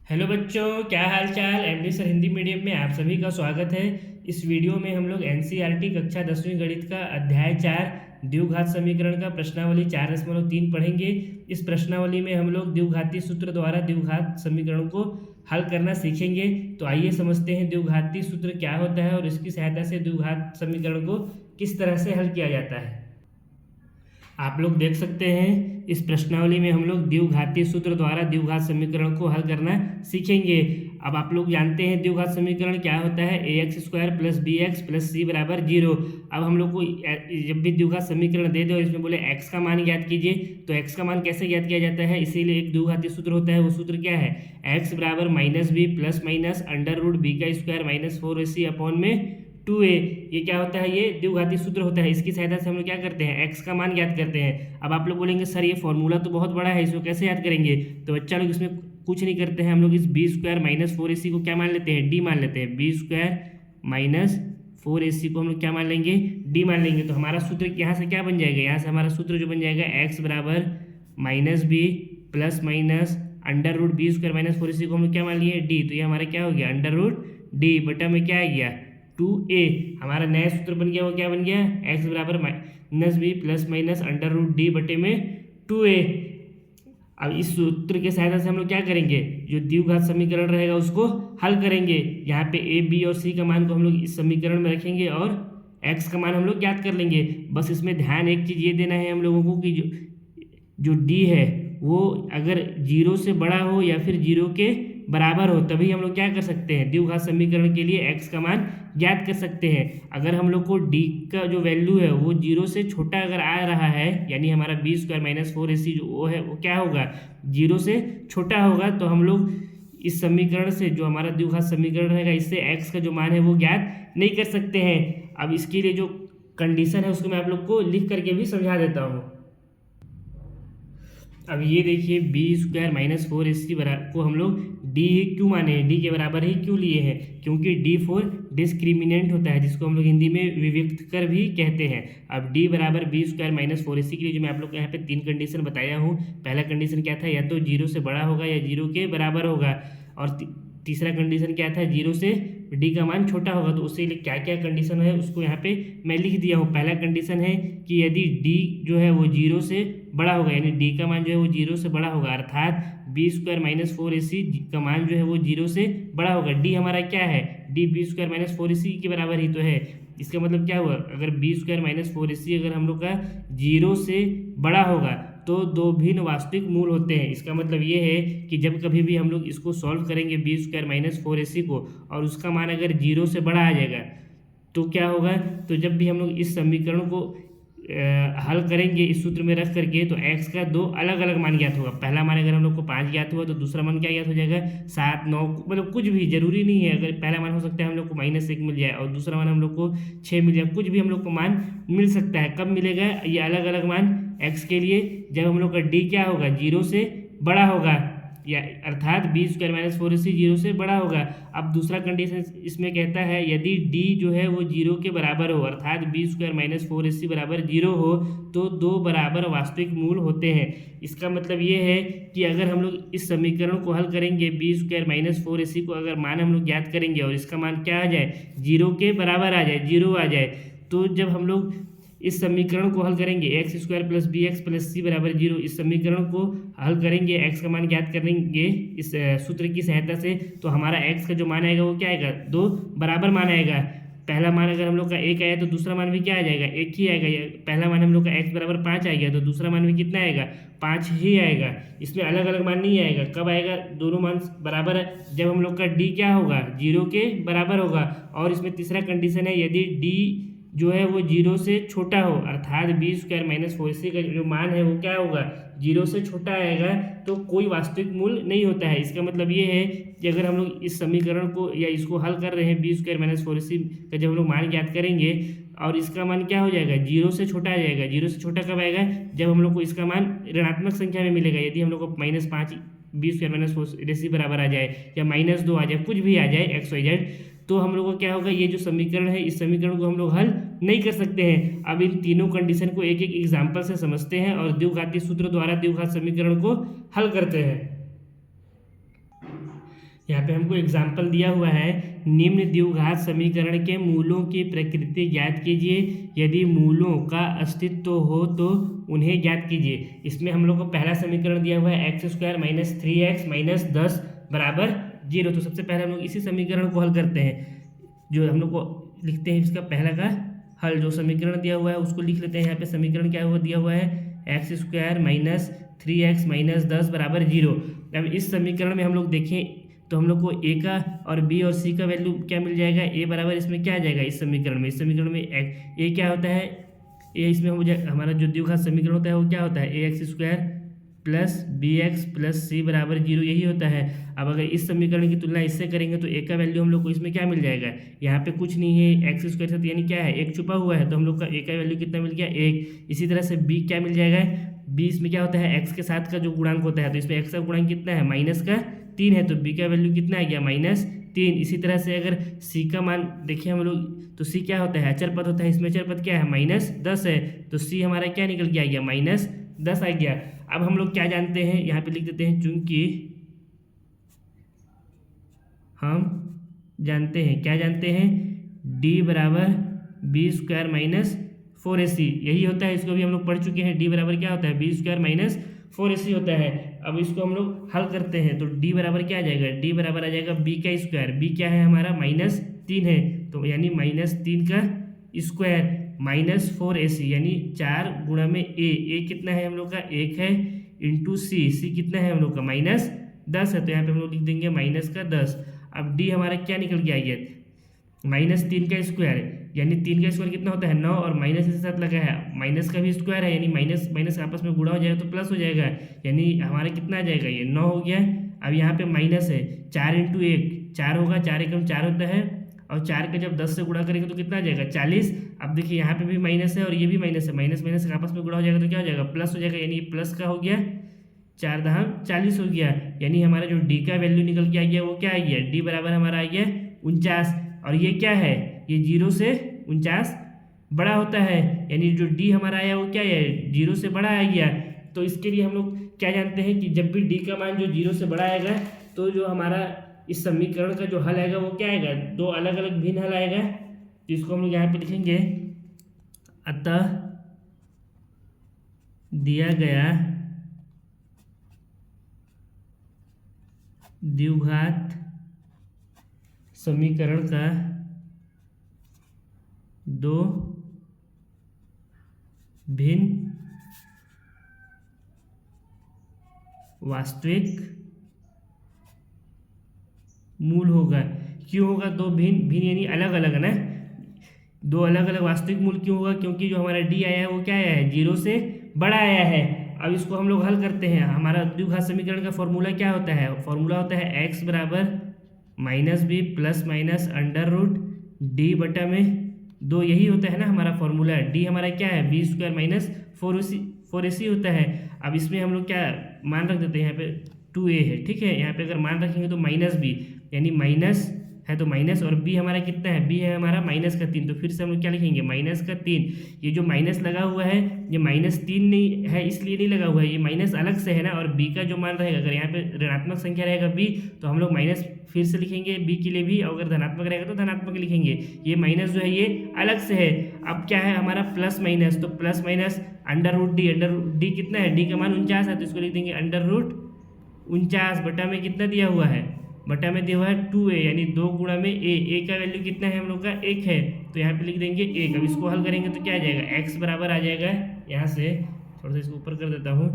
Hello बच्चों, क्या हाल चाल। एमडी सर हिंदी मीडियम में आप सभी का स्वागत है। इस वीडियो में हम लोग एनसीईआरटी कक्षा 10वीं गणित का अध्याय 4 द्विघात समीकरण का प्रश्नावली 4.3 पढ़ेंगे। इस प्रश्नावली में हम लोग द्विघाती सूत्र द्वारा द्विघात समीकरण को हल करना सीखेंगे। तो आइए समझते हैं द्विघाती सूत्र क्या होता है और इसकी सहायता से द्विघात समीकरण को किस तरह से हल किया जाता है। आप लोग देख सकते हैं इस प्रश्नावली में हम लोग द्विघाती सूत्र द्वारा द्विघात समीकरण को हल करना सीखेंगे। अब आप लोग जानते हैं द्विघात समीकरण क्या होता है, ax² + bx + c = 0। अब हम लोग को जब भी द्विघात समीकरण दे दो इसमें बोले x का मान ज्ञात कीजिए, तो x का मान कैसे ज्ञात किया जाता है, इसीलिए एक द्विघाती सूत्र होता है। वो सूत्र क्या है, x = -b ± √b² - 4ac/में 2a। ये क्या होता है, ये द्विघाती सूत्र होता है। इसकी सहायता से हम लोग क्या करते हैं, x का मान ज्ञात करते हैं। अब आप लोग बोलेंगे सर ये फॉर्मूला तो बहुत बड़ा है, इसको कैसे याद करेंगे। तो बच्चा लोग इसमें कुछ नहीं करते हैं, हम लोग इस b² - 4ac को क्या मान लेते हैं, d मान लेते हैं। b² - 4ac को हम लोग क्या मान लेंगे, d मान लेंगे। तो हमारा सूत्र यहाँ से क्या बन जाएगा, यहाँ से हमारा सूत्र जो बन जाएगा x = -b ± √b² - 4ac को हम लोग क्या मान लिए, d। तो ये हमारा क्या हो गया, √d बटा में क्या आ गया 2a। हमारा नया सूत्र बन गया, वो क्या बन गया, x = -b ± √d बटे में 2a। अब इस सूत्र के सहायता से हम लोग क्या करेंगे, जो द्विघात समीकरण रहेगा उसको हल करेंगे। यहाँ पे a, b और c का मान को हम लोग इस समीकरण में रखेंगे और x का मान हम लोग ज्ञात कर लेंगे। बस इसमें ध्यान एक चीज़ ये देना है हम लोगों को कि जो d है वो अगर 0 से बड़ा हो या फिर 0 के बराबर हो, तभी हम लोग क्या कर सकते हैं, द्विघात समीकरण के लिए x का मान ज्ञात कर सकते हैं। अगर हम लोग को d का जो वैल्यू है वो 0 से छोटा अगर आ रहा है, यानी हमारा b² - 4ac जो वो है वो क्या होगा, 0 से छोटा होगा, तो हम लोग इस समीकरण से, जो हमारा द्विघात समीकरण रहेगा, इससे x का जो मान है वो ज्ञात नहीं कर सकते हैं। अब इसके लिए जो कंडीशन है उसको मैं आप लोग को लिख करके भी समझा देता हूँ। अब ये देखिए b² - 4ac को हम लोग d क्यों माने हैं, d के बराबर ही क्यों लिए हैं, क्योंकि d फॉर डिस्क्रिमिनेंट होता है, जिसको हम लोग हिंदी में विविक्त कर भी कहते हैं। अब d बराबर b² - 4ac के लिए जो मैं आप लोग को यहाँ पे 3 कंडीशन बताया हूँ। पहला कंडीशन क्या था, या तो 0 से बड़ा होगा या 0 के बराबर होगा, और तीसरा कंडीशन क्या था, 0 से d का मान छोटा होगा। तो उससे लिए क्या क्या कंडीशन है उसको यहाँ पे मैं लिख दिया हूँ। पहला कंडीशन है कि यदि d जो है वो 0 से बड़ा होगा, यानी d का मान जो है वो 0 से बड़ा होगा, अर्थात b² - 4ac का मान जो है वो 0 से बड़ा होगा। d हमारा क्या है, d b² - 4ac के बराबर ही तो है। इसका मतलब क्या हुआ, अगर b² - 4ac अगर हम लोग का 0 से बड़ा होगा तो दो भिन्न वास्तविक मूल होते हैं। इसका मतलब ये है कि जब कभी भी हम लोग इसको सॉल्व करेंगे b² - 4ac को, और उसका मान अगर 0 से बड़ा आ जाएगा तो क्या होगा, तो जब भी हम लोग इस समीकरण को हल करेंगे इस सूत्र में रख करके, तो x का 2 अलग अलग मान ज्ञात होगा। पहला मान अगर हम लोग को 5 ज्ञात हुआ तो दूसरा मान क्या ज्ञात हो जाएगा, 7, 9, मतलब कुछ भी जरूरी नहीं है। अगर पहला मान हो सकता है हम लोग को -1 मिल जाए और दूसरा मान हम लोग को 6 मिल जाए, कुछ भी हम लोग को मान मिल सकता है। कब मिलेगा ये अलग अलग मान x के लिए, जब हम लोग का d क्या होगा, 0 से बड़ा होगा, या अर्थात b² - 4ac 0 से बड़ा होगा। अब दूसरा कंडीशन इसमें कहता है यदि d जो है वो 0 के बराबर हो, अर्थात b² - 4ac बराबर 0 हो, तो दो बराबर वास्तविक मूल होते हैं। इसका मतलब ये है कि अगर हम लोग इस समीकरण को हल करेंगे, b² - 4ac को अगर मान हम लोग ज्ञात करेंगे और इसका मान क्या आ जाए, 0 के बराबर आ जाए, 0 आ जाए, तो जब हम लोग इस समीकरण को हल करेंगे x² + bx + c = 0, इस समीकरण को हल करेंगे, x का मान ज्ञात करेंगे इस सूत्र की सहायता से, तो हमारा x का जो मान आएगा वो क्या आएगा, 2 बराबर मान आएगा। पहला मान अगर हम लोग का 1 आया तो दूसरा मान भी क्या आ जाएगा, 1 ही आएगा। पहला मान हम लोग का x = 5 आ गया तो दूसरा मान भी कितना आएगा, 5 ही आएगा। इसमें अलग अलग मान नहीं आएगा। कब आएगा, दोनों मान बराबर है, जब हम लोग का d क्या होगा, 0 के बराबर होगा। और इसमें तीसरा कंडीशन है यदि d जो है वो 0 से छोटा हो, अर्थात b² - 4ac का जो मान है वो क्या होगा, 0 से छोटा आएगा, तो कोई वास्तविक मूल नहीं होता है। इसका मतलब ये है कि अगर हम लोग इस समीकरण को या इसको हल कर रहे हैं, b² - 4ac का जब हम लोग मान ज्ञात करेंगे और इसका मान क्या हो जाएगा, 0 से छोटा आ जाएगा। 0 से छोटा कब आएगा, जब हम लोग को इसका मान ऋणात्मक संख्या में मिलेगा। यदि हम लोग को -5 b² - 4ac बराबर आ जाए या -2 आ जाए, कुछ भी आ जाए xyz, तो हम लोग को क्या होगा, ये जो समीकरण है इस समीकरण को हम लोग हल नहीं कर सकते हैं। अब इन तीनों कंडीशन को एक एक एग्जाम्पल से समझते हैं और द्विघाती सूत्र द्वारा द्विघात समीकरण को हल करते हैं। यहाँ पे हमको एग्जाम्पल दिया हुआ है, निम्न द्विघात समीकरण के मूलों की प्रकृति ज्ञात कीजिए, यदि मूलों का अस्तित्व हो तो उन्हें ज्ञात कीजिए। इसमें हम लोग को पहला समीकरण दिया हुआ है x² - 3x - 10 बराबर 0। तो सबसे पहले हम लोग इसी समीकरण को हल करते हैं, जो हम लोग को लिखते हैं इसका पहला का हल। जो समीकरण दिया हुआ है उसको लिख लेते हैं। यहाँ पे समीकरण क्या हुआ दिया हुआ है, x² - 3x - 10 बराबर 0। अब इस समीकरण में हम लोग देखें तो हम लोग को a का और b और c का वैल्यू क्या मिल जाएगा, a बराबर इसमें क्या आ जाएगा इस समीकरण में। a क्या होता है, a इसमें हमारा जो द्विघात समीकरण होता है वो क्या होता है, ax² + bx + c बराबर 0 यही होता है। अब अगर इस समीकरण की तुलना इससे करेंगे तो a का वैल्यू हम लोग को इसमें क्या मिल जाएगा, यहाँ पे कुछ नहीं है, x² के साथ यानी क्या है, एक छुपा हुआ है, तो हम लोग का a का वैल्यू कितना मिल गया, 1। इसी तरह से b क्या मिल जाएगा, b इसमें क्या होता है, x के साथ का जो गुणांक होता है, तो इसमें x का गुणांक कितना है, -3 है, तो b का वैल्यू कितना आ गया, -3। इसी तरह से अगर c का मान देखें हम लोग तो c क्या होता है, अचर पद होता है, इसमें अचर पद क्या है, -10 है, तो c हमारा क्या निकल के आ गया, -10 आ गया। अब हम लोग क्या जानते हैं, यहाँ पे लिख देते हैं, चूंकि हम जानते हैं, क्या जानते हैं, d बराबर b² - 4ac यही होता है। इसको भी हम लोग पढ़ चुके हैं, d बराबर क्या होता है, b² - 4ac होता है। अब इसको हम लोग हल करते हैं तो d बराबर क्या आ जाएगा, d बराबर आ जाएगा b का स्क्वायर, b क्या है हमारा -3 है, तो यानी -3 का स्क्वायर -4ac यानी 4 गुणा में a कितना है हम लोग का, 1 है, इंटू c कितना है हम लोग का, -10 है, तो यहाँ पे हम लोग लिख देंगे -10। अब d हमारा क्या निकल के आ गया, -3 का स्क्वायर, यानी 3 का स्क्वायर कितना होता है, 9, और माइनस के साथ लगा है, माइनस का भी स्क्वायर है, यानी माइनस माइनस आपस में गुणा हो जाएगा तो प्लस हो जाएगा, यानी हमारा कितना आ जाएगा, ये 9 हो गया। अब यहाँ पे माइनस है, 4 × 1 4 होगा, 4 एकम 4 होता है, और 4 का जब 10 से गुणा करेंगे तो कितना आ जाएगा, 40। अब देखिए यहाँ पे भी माइनस है और ये भी माइनस है, माइनस माइनस आपस में गुणा हो जाएगा तो क्या हो जाएगा, प्लस हो जाएगा, यानी प्लस का हो गया, 4 दहाम 40 हो गया, यानी हमारा जो डी का वैल्यू निकल के आ गया वो क्या आ गया, डी बराबर हमारा आ गया 49। और ये क्या है, ये 0 से 49 बड़ा होता है, यानी जो डी हमारा आया वो क्या है, 0 से बड़ा आ गया। तो इसके लिए हम लोग क्या जानते हैं कि जब भी डी का मान जो 0 से बड़ा आएगा तो जो हमारा इस समीकरण का जो हल आएगा वो क्या आएगा, दो अलग अलग भिन्न हल आएगा, जिसको हम लोग यहाँ पे लिखेंगे, अतः दिया गया द्विघात समीकरण का दो भिन्न वास्तविक मूल होगा। क्यों होगा दो भिन्न भिन्न, यानी अलग अलग है ना, दो अलग अलग वास्तविक मूल क्यों होगा, क्योंकि जो हमारा डी आया है वो क्या आया है, 0 से बड़ा आया है। अब इसको हम लोग हल करते हैं, हमारा द्विघात समीकरण का फॉर्मूला क्या होता है, फॉर्मूला होता है x बराबर -b ± √d बटा में 2, यही होता है ना हमारा फॉर्मूला। d हमारा क्या है, b² - 4ac होता है। अब इसमें हम लोग क्या मान रख देते हैं, यहाँ पे 2a है, ठीक है, यहाँ पे अगर मान रखेंगे तो -b, यानी माइनस है तो माइनस, और b हमारा कितना है, b है हमारा -3, तो फिर से हम लोग क्या लिखेंगे, -3। ये जो माइनस लगा हुआ है ये -3 नहीं है, इसलिए नहीं लगा हुआ है, ये माइनस अलग से है ना, और b का जो मान रहेगा, अगर यहाँ पे ऋणात्मक संख्या रहेगा b तो हम लोग माइनस फिर से लिखेंगे b के लिए भी, और अगर धनात्मक रहेगा तो धनात्मक लिखेंगे। ये माइनस जो है ये अलग से है। अब क्या है हमारा प्लस माइनस, तो प्लस माइनस √d कितना है, d का मान 49 है, तो इसको लिख देंगे √49 बटा में कितना दिया हुआ है, बटा में दिया हुआ है 2a, यानी 2 गुणा में a का वैल्यू कितना है हम लोग का, 1 है, तो यहाँ पे लिख देंगे 1। अब इसको हल करेंगे तो क्या आ जाएगा, x बराबर आ जाएगा, यहाँ से थोड़ा सा इसको ऊपर कर देता हूँ,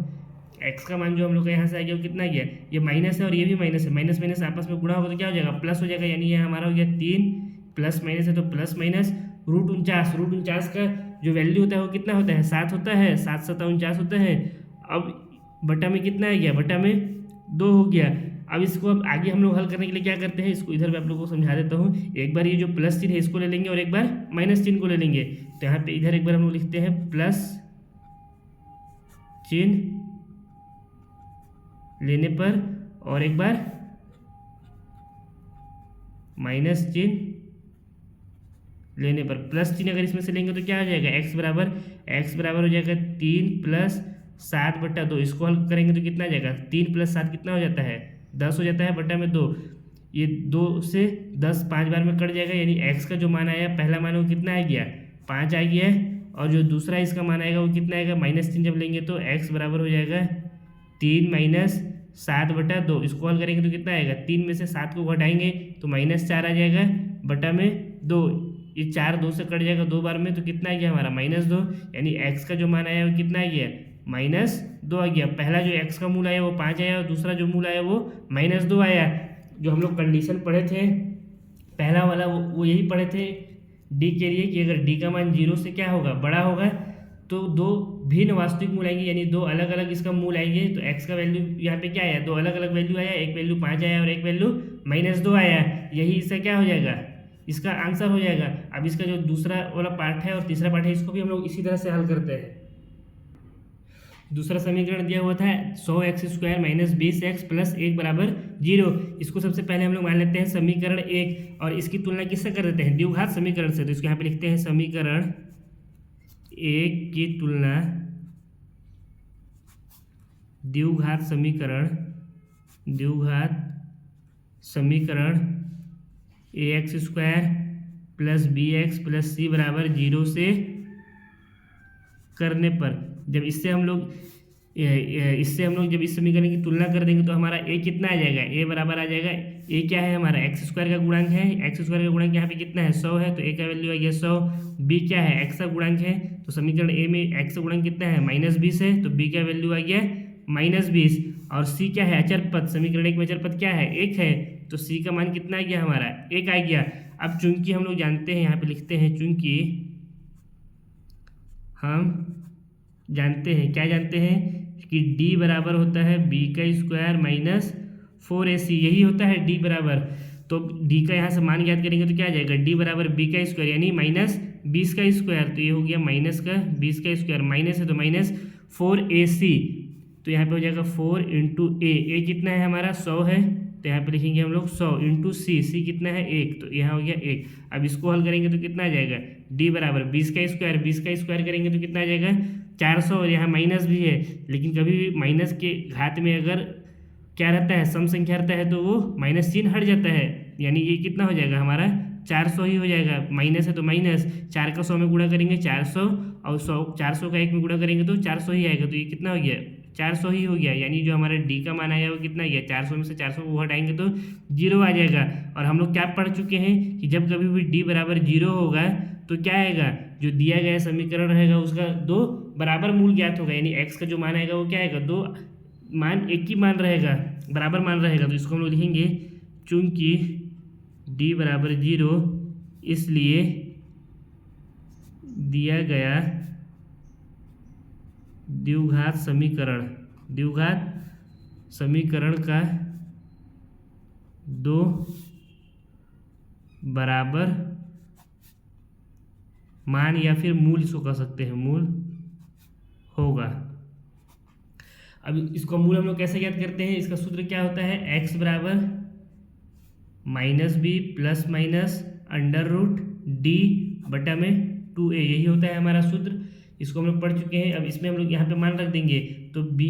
x का मान जो हम लोग का यहाँ से आ गया वो कितना गया, ये माइनस है और ये भी माइनस है, माइनस माइनस आपस में गुणा होगा तो क्या हो जाएगा, प्लस हो जाएगा, यानी ये हमारा हो गया 3 प्लस माइनस है तो प्लस माइनस √49 का जो वैल्यू होता है वो कितना होता है, 7 होता है, 7 × 7 = 49 होता है। अब बटा में कितना आ गया, बटा में 2 हो गया। अब इसको अब आगे हम लोग हल करने के लिए क्या करते हैं, इसको इधर मैं आप लोगों को समझा देता हूँ। एक बार ये जो प्लस चिन्ह है इसको ले लेंगे और एक बार माइनस चिन्ह को ले लेंगे, तो यहाँ पे इधर एक बार हम लोग लिखते हैं प्लस चिन्ह लेने पर, और एक बार माइनस चिन्ह लेने पर। प्लस चिन्ह अगर इसमें से लेंगे तो क्या हो जाएगा, x बराबर हो जाएगा 3 + 7 बटा 2, इसको हल करेंगे तो कितना आ जाएगा, 3 + 7 कितना हो जाता है, 10 हो जाता है, बटा में 2, ये 2 से 10 5 बार में कट जाएगा, यानी x का जो मान आया पहला मान वो कितना आ गया 5 आ गया है, और जो दूसरा इसका मान आएगा वो कितना आएगा -3 जब लेंगे तो x बराबर हो जाएगा 3 माइनस 7/2। इसको हल करेंगे तो कितना आएगा 3 में से 7 को घटाएंगे तो -4 आ जाएगा बटा में 2। ये 4 2 से कट जाएगा 2 बार में तो कितना आ गया हमारा -2, यानी x का जो मान आया वो कितना आ गया -2 आ गया। पहला जो x का मूल आया वो 5 आया और दूसरा जो मूल आया वो -2 आया। जो हम लोग कंडीशन पढ़े थे पहला वाला वो यही पढ़े थे d के लिए कि अगर d का मान 0 से क्या होगा बड़ा होगा तो दो भिन्न वास्तविक मूल आएंगे, यानी दो अलग अलग इसका मूल आएंगे। तो x का वैल्यू यहाँ पे क्या आया, दो अलग अलग वैल्यू आया, एक वैल्यू 5 आया और एक वैल्यू -2 आया। यही इसका क्या हो जाएगा, इसका आंसर हो जाएगा। अब इसका जो दूसरा वाला पार्ट है और तीसरा पार्ट है इसको भी हम लोग इसी तरह से हल करते हैं। दूसरा समीकरण दिया हुआ था 100x² - 20x + 1 बराबर 0। इसको सबसे पहले हम लोग मान लेते हैं समीकरण 1 और इसकी तुलना किससे कर देते हैं, द्विघात समीकरण से। तो इसको यहाँ पे लिखते हैं समीकरण 1 की तुलना द्विघात समीकरण ax² + bx + c बराबर 0 से करने पर जब इससे हम लोग जब इस समीकरण की तुलना कर देंगे तो हमारा a कितना आ जाएगा, a बराबर आ जाएगा, a क्या है हमारा x² का गुणांक है, x² का गुणांक यहाँ पे कितना है 100 है तो a का वैल्यू आ गया 100। b क्या है x का गुणांक है तो समीकरण a में x का गुणांक कितना है -20 है तो b का वैल्यू आ गया -20। और c क्या है अचर पद, समीकरण 1 में अचर पद क्या है 1 है तो c का मान कितना आ गया हमारा 1 आ गया। अब चूंकि हम लोग जानते हैं यहाँ पे लिखते हैं चूंकि हम जानते हैं क्या जानते हैं कि d बराबर होता है b² - 4ac, यही होता है d बराबर। तो d का यहाँ से मान याद करेंगे तो क्या आ जाएगा d बराबर b² यानी -20²। तो ये हो गया -20², माइनस है तो -4ac। तो यहाँ पे हो जाएगा 4 × a कितना है हमारा 100 है तो यहाँ पे लिखेंगे हम लोग 100 × c कितना है 1 तो यहाँ हो गया 1। अब इसको हल करेंगे तो कितना आ जाएगा d बराबर 20² करेंगे तो कितना आ जाएगा 400। और यहाँ माइनस भी है, लेकिन कभी भी माइनस के घात में अगर क्या रहता है सम संख्या रहता है तो वो माइनस चिन्ह हट जाता है, यानी ये कितना हो जाएगा हमारा 400 ही हो जाएगा। माइनस है तो माइनस, 4 का 100 में गुणा करेंगे 400 और 400 का 1 में गुणा करेंगे तो 400 ही आएगा। तो ये कितना हो गया 400 ही हो गया, यानी जो हमारा d का मान आया वो कितना गया 400 में से 400 को हटाएंगे तो 0 आ जाएगा। और हम लोग क्या पढ़ चुके हैं कि जब कभी भी d बराबर 0 होगा तो क्या आएगा, जो दिया गया समीकरण रहेगा उसका दो बराबर मूल ज्ञात होगा, यानी x का जो मान आएगा वो क्या आएगा दो मान एक ही मान रहेगा, बराबर मान रहेगा। तो इसको हम लोग लिखेंगे चूंकि d बराबर 0 इसलिए दिया गया द्विघात समीकरण का दो बराबर मान या फिर मूल इसको कह सकते हैं मूल होगा। अब इसको मूल हम लोग कैसे याद करते हैं, इसका सूत्र क्या होता है x बराबर -b ± √d बटा में 2a, यही होता है हमारा सूत्र। इसको हम लोग पढ़ चुके हैं। अब इसमें हम लोग यहाँ पे मान रख देंगे तो b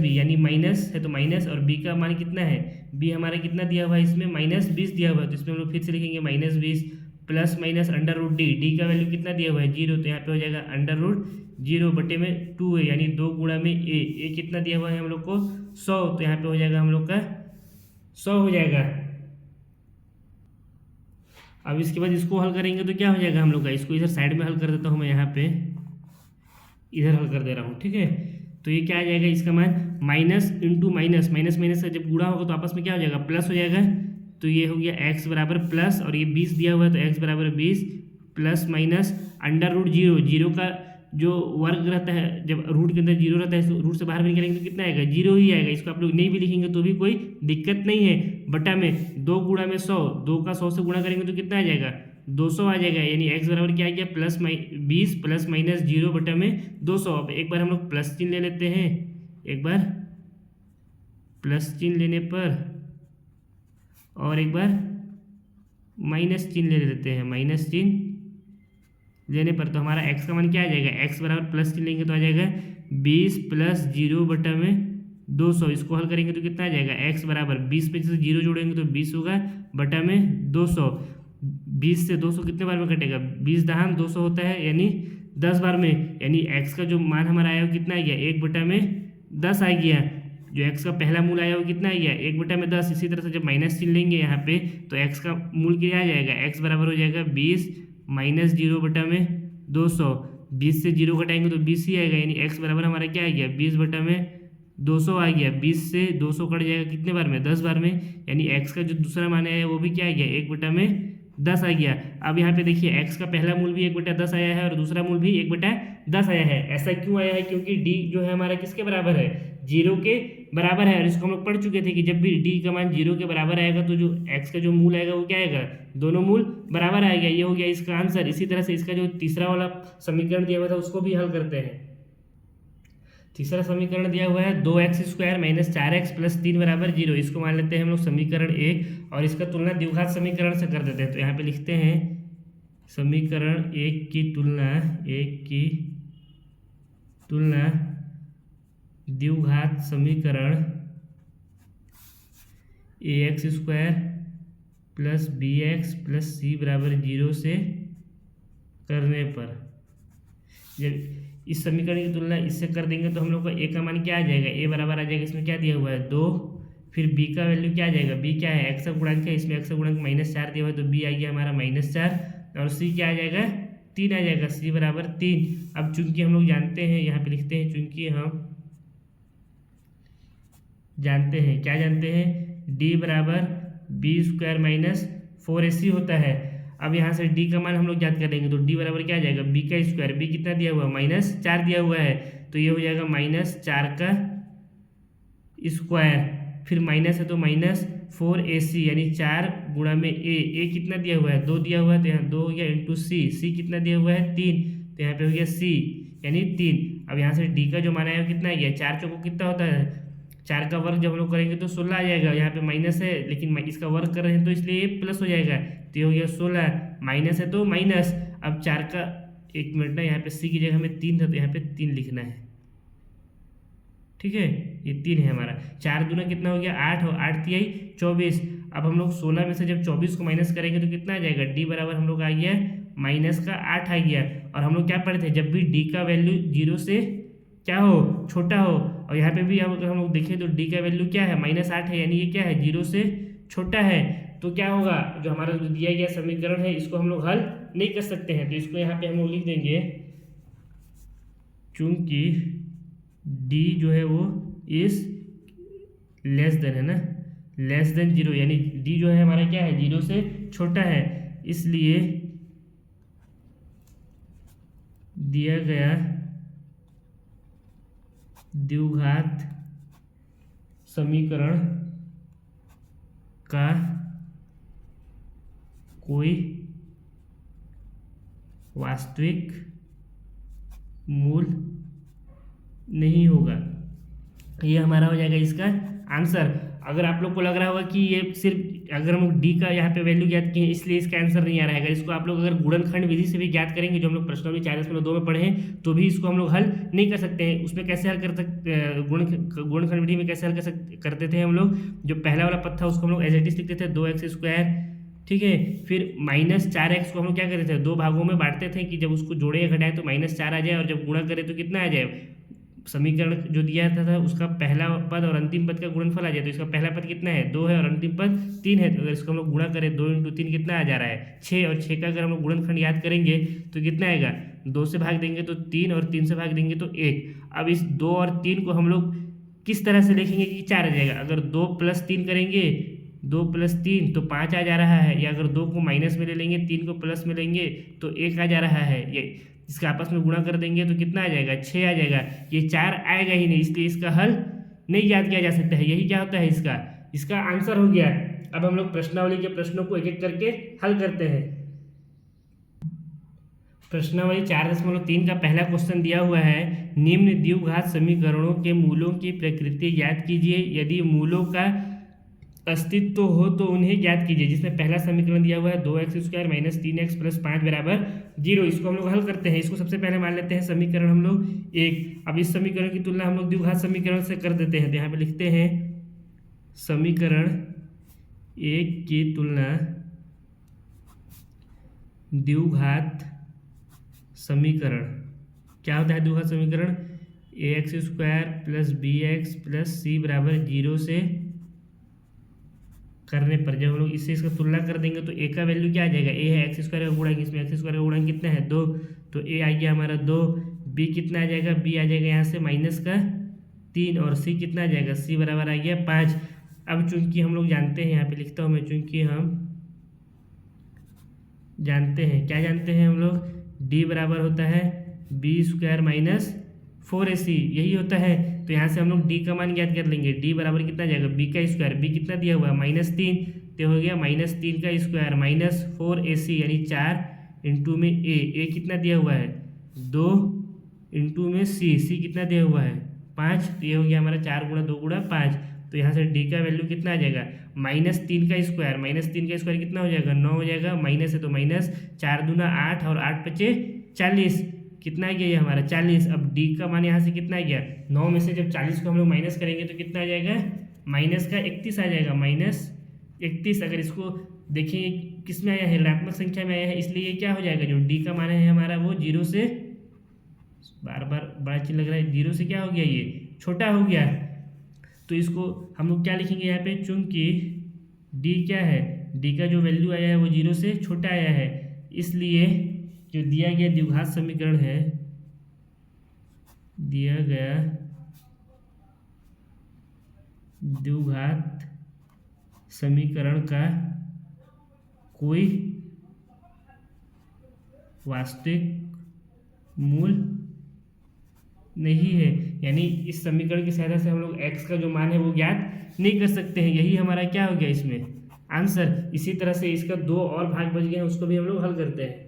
यानी माइनस है तो माइनस, और b का मान कितना है b हमारा कितना दिया हुआ है इसमें -20 दिया हुआ है तो इसमें हम लोग फिर से लिखेंगे -20 ± √d, d का वैल्यू कितना दिया हुआ है 0 तो यहाँ पे हो जाएगा √0 बटे में 2a, यानी 2 गुणा में a कितना दिया हुआ है हम लोग को 100 तो यहाँ पे हो जाएगा हम लोग का 100 हो जाएगा। अब इसके बाद इसको हल करेंगे तो क्या हो जाएगा हम लोग का, इसको इधर साइड में हल कर देता हूँ मैं, यहाँ पे इधर हल कर दे रहा हूँ, ठीक है। तो ये क्या आ जाएगा इसका मान माइनस इंटू माइनस, माइनस से जब गुणा होगा तो आपस में क्या हो जाएगा प्लस हो जाएगा। तो ये हो गया x बराबर प्लस, और ये 20 दिया हुआ है तो x बराबर 20 प्लस माइनस √0, जीरो का जो वर्ग रहता है जब रूट के अंदर 0 रहता है तो रूट से बाहर भी निकलेंगे तो कितना आएगा 0 ही आएगा। इसको आप लोग नहीं भी लिखेंगे तो भी कोई दिक्कत नहीं है। बटा में 2 गुणा में 100, 2 का 100 से गुणा करेंगे तो कितना आ जाएगा 200 आ जाएगा, यानी x बराबर क्या आ गया +20 प्लस माइनस 0 बटा में 200। अब एक बार हम लोग प्लस चिन्ह ले लेते हैं, एक बार प्लस चिन्ह लेने पर और एक बार माइनस चिन्ह ले लेते हैं, माइनस चिन्ह लेने पर तो हमारा x का मान क्या आ जाएगा, x बराबर प्लस चिन्ह लेंगे तो आ जाएगा 20 + 0 बटा में 200। इसको हल करेंगे तो कितना आ जाएगा, x बराबर 20 पे जैसे 0 जोड़ेंगे तो 20 होगा बटा में 200। 20 से 200 कितने बार में कटेगा, 20 दहाम 200 होता है, यानी 10 बार में, यानी x का जो मान हमारा आया वो कितना आ गया, 1 बटा में 10 आ गया। जो x का पहला मूल आया वो कितना आ गया, 1 बटा में 10। इसी तरह से जब माइनस चिन्ह लेंगे यहाँ पे तो x का मूल क्या आ जाएगा, x बराबर हो जाएगा 20 माइनस 0 बटा में 200। 20 से 0 घटाएंगे तो 20 ही आएगा, यानी x बराबर हमारा क्या आ गया, 20 बटा में 200 आ गया। 20 से 200 कट जाएगा कितने बार में, 10 बार में, यानी x का जो दूसरा मान आया वो भी क्या आ गया, 1 बटा में 10 आ गया। अब यहाँ पे देखिए x का पहला मूल भी 1 बटा 10 आया है और दूसरा मूल भी 1 बटा 10 आया है। ऐसा क्यों आया है, क्योंकि d जो है हमारा किसके बराबर है, 0 के बराबर है। और इसको हम लोग पढ़ चुके थे कि जब भी d का मान 0 के बराबर आएगा तो जो x का जो मूल आएगा वो क्या आएगा, दोनों मूल बराबर आएगा। ये हो गया इसका आंसर। इसी तरह से इसका जो तीसरा वाला समीकरण दिया हुआ था उसको भी हल करते हैं। तीसरा समीकरण दिया हुआ है 2x² माइनस 4x प्लस 3 बराबर 0। इसको मान लेते हैं हम लोग समीकरण 1 और इसका तुलना द्विघात समीकरण से कर देते हैं। तो यहाँ पे लिखते हैं समीकरण 1 की तुलना द्विघात समीकरण ax² plus bx plus c बराबर 0 से करने पर, जब इस समीकरण की तुलना इससे कर देंगे तो हम लोग का a का मान क्या आ जाएगा, a बराबर आ जाएगा, इसमें क्या दिया हुआ है 2, फिर b का वैल्यू क्या आ जाएगा, b क्या है, x का गुणांक है, इसमें x का गुणांक -4 दिया हुआ है तो b आ गया हमारा -4 और c क्या आ जाएगा 3 आ जाएगा, c बराबर 3। अब चूंकि हम लोग जानते हैं, यहाँ पे लिखते हैं चूंकि हम जानते हैं, क्या जानते हैं, d बराबर b² माइनस 4ac होता है। अब यहाँ से d का मान हम लोग याद कर लेंगे तो d बराबर क्या आ जाएगा, b का स्क्वायर, b कितना दिया हुआ है -4 दिया हुआ है तो ये हो जाएगा -4 का स्क्वायर, फिर माइनस है तो -4ac यानी 4 गुणा में a कितना दिया हुआ है 2 दिया हुआ है तो यहाँ 2 हो गया इंटू c कितना दिया हुआ है 3 तो यहाँ पे हो गया c यानी 3। अब यहाँ से d का जो माना है वो कितना आ गया, 4 चौको कितना होता है, 4 का वर्ग जब हम लोग करेंगे तो 16 आ जाएगा। यहाँ पे माइनस है लेकिन इसका वर्ग कर रहे हैं तो इसलिए ये प्लस हो जाएगा तो ये हो गया 16, माइनस है तो माइनस। अब 4 का 1 मिनट ना, यहाँ पे c की जगह हमें 3 था तो यहाँ पे 3 लिखना है, ठीक है, ये 3 है हमारा। 4 दूना कितना हो गया 8 हो, 8 तिहाई 24। अब हम लोग 16 में से जब 24 को माइनस करेंगे तो कितना आ जाएगा, d बराबर हम लोग आ गया -8 आ गया। और हम लोग क्या पढ़े थे, जब भी d का वैल्यू 0 से क्या हो, छोटा हो, और यहाँ पे भी अगर हम लोग देखें तो d का वैल्यू क्या है -8 है, यानी ये क्या है 0 से छोटा है, तो क्या होगा, जो हमारा जो दिया गया समीकरण है इसको हम लोग हल नहीं कर सकते हैं। तो इसको यहाँ पे हम लोग लिख देंगे चूंकि d जो है वो इस लेस देन है ना, लेस देन 0, यानी d जो है हमारा क्या है 0 से छोटा है, इसलिए दिया गया द्विघात समीकरण का कोई वास्तविक मूल नहीं होगा। ये हमारा हो जाएगा इसका आंसर। अगर आप लोग को लग रहा होगा कि ये सिर्फ अगर हम लोग डी का यहाँ पे वैल्यू ज्ञात किए इसलिए इसका आंसर नहीं आ रहा है, इसको आप लोग अगर गुणनखंड विधि से भी ज्ञात करेंगे, जो हम लोग प्रश्नावली 4.2 में पढ़े हैं, तो भी इसको हम लोग हल नहीं कर सकते हैं। उसमें कैसे हल कर सकते, गुणनखंड विधि में कैसे हल करते थे हम लोग, जो पहला वाला पद था उसको हम लोग एज इट इज लिखते थे 2x², ठीक है, फिर -4x को हम लोग क्या करते थे 2 भागों में बांटते थे कि जब उसको जोड़े या घटाए तो -4 आ जाए और जब गुणा करें तो कितना आ जाए, समीकरण जो दिया था उसका पहला पद और अंतिम पद का गुणनफल आ जाए। तो इसका पहला पद कितना है 2 है और अंतिम पद 3 है, तो अगर इसको हम लोग गुणा करें 2 × 3 कितना आ जा रहा है 6, और 6 का अगर हम लोग गुणनखंड याद करेंगे तो कितना आएगा, 2 से भाग देंगे तो 3 और 3 से भाग देंगे तो 1। अब इस 2 और 3 को हम लोग किस तरह से लिखेंगे कि 4 आ जाएगा, अगर 2 + 3 करेंगे 2 + 3 तो 5 आ जा रहा है, या अगर 2 को माइनस में ले लेंगे 3 को प्लस में लेंगे तो 1 आ जा रहा है, ये इसका आपस में गुणा कर देंगे तो कितना आ जाएगा 6 आ जाएगा। ये 4 आएगा ही नहीं, इसलिए इसका हल नहीं याद किया जा सकता है। यही क्या होता है इसका आंसर हो गया। अब हम लोग प्रश्नावली के प्रश्नों को एक एक करके हल करते हैं। प्रश्नावली 4.3 का पहला क्वेश्चन दिया हुआ है, निम्न द्विघात समीकरणों के मूलों की प्रकृति ज्ञात कीजिए। यदि मूलों का अस्तित्व हो तो उन्हें ज्ञात कीजिए। जिसमें पहला समीकरण दिया हुआ है 2x² माइनस 3x प्लस 5 बराबर 0। इसको हम लोग हल करते हैं। इसको सबसे पहले मान लेते हैं समीकरण हम लोग एक। अब इस समीकरण की तुलना हम लोग द्विघात समीकरण से कर देते हैं। तो यहाँ पे लिखते हैं समीकरण एक की तुलना द्विघात समीकरण। क्या होता है द्विघात समीकरण? ax² plus bx plus c बराबर 0 से करने पर जब हम लोग इससे इसका तुलना कर देंगे तो a का वैल्यू क्या आ जाएगा? a है x² का गुणक, इसमें x² का गुणक कितना है 2, तो a आ गया हमारा 2। b कितना आ जाएगा? b आ जाएगा यहाँ से माइनस का 3 और c कितना आ जाएगा? c बराबर आ गया 5। अब चूंकि हम लोग जानते हैं, यहाँ पे लिखता हूँ मैं, चूंकि हम जानते हैं, क्या जानते हैं हम लोग? d बराबर होता है b² माइनस 4ac, यही होता है। तो यहाँ से हम लोग d का मान ज्ञात कर लेंगे। d बराबर कितना आ जाएगा? b का स्क्वायर, b कितना दिया हुआ है? -3, तो हो गया -3 का स्क्वायर माइनस 4ac यानी 4 इंटू में a कितना दिया हुआ है? 2 इंटू में c कितना दिया हुआ है? 5। तो ये हो गया हमारा 4 गुणा 2 गुणा 5। तो यहाँ से d का वैल्यू कितना आ जाएगा? -3 का स्क्वायर, -3 का स्क्वायर कितना हो जाएगा? 9 हो जाएगा। माइनस है तो माइनस, 4 दूना 8 और 8 पचे 40, कितना आ गया ये हमारा 40। अब d का मान यहाँ से कितना आ गया? 9 में से जब 40 को हम लोग माइनस करेंगे तो कितना आ जाएगा? माइनस का 31 आ जाएगा, -31। अगर इसको देखें किस में आया है? ऋणात्मक संख्या में आया है, इसलिए ये क्या हो जाएगा? जो d का मान है हमारा वो 0 से, बार बार बड़ा चीज लग रहा है, 0 से क्या हो गया? ये छोटा हो गया। तो इसको हम लोग क्या लिखेंगे यहाँ पे? चूंकि d क्या है? d का जो वैल्यू आया है वो 0 से छोटा आया है, इसलिए जो दिया गया द्विघात समीकरण है, दिया गया द्विघात समीकरण का कोई वास्तविक मूल नहीं है। यानी इस समीकरण की सहायता से हम लोग x का जो मान है वो ज्ञात नहीं कर सकते हैं। यही हमारा क्या हो गया इसमें आंसर। इसी तरह से इसका 2 और भाग बच गए हैं, उसको भी हम लोग हल करते हैं।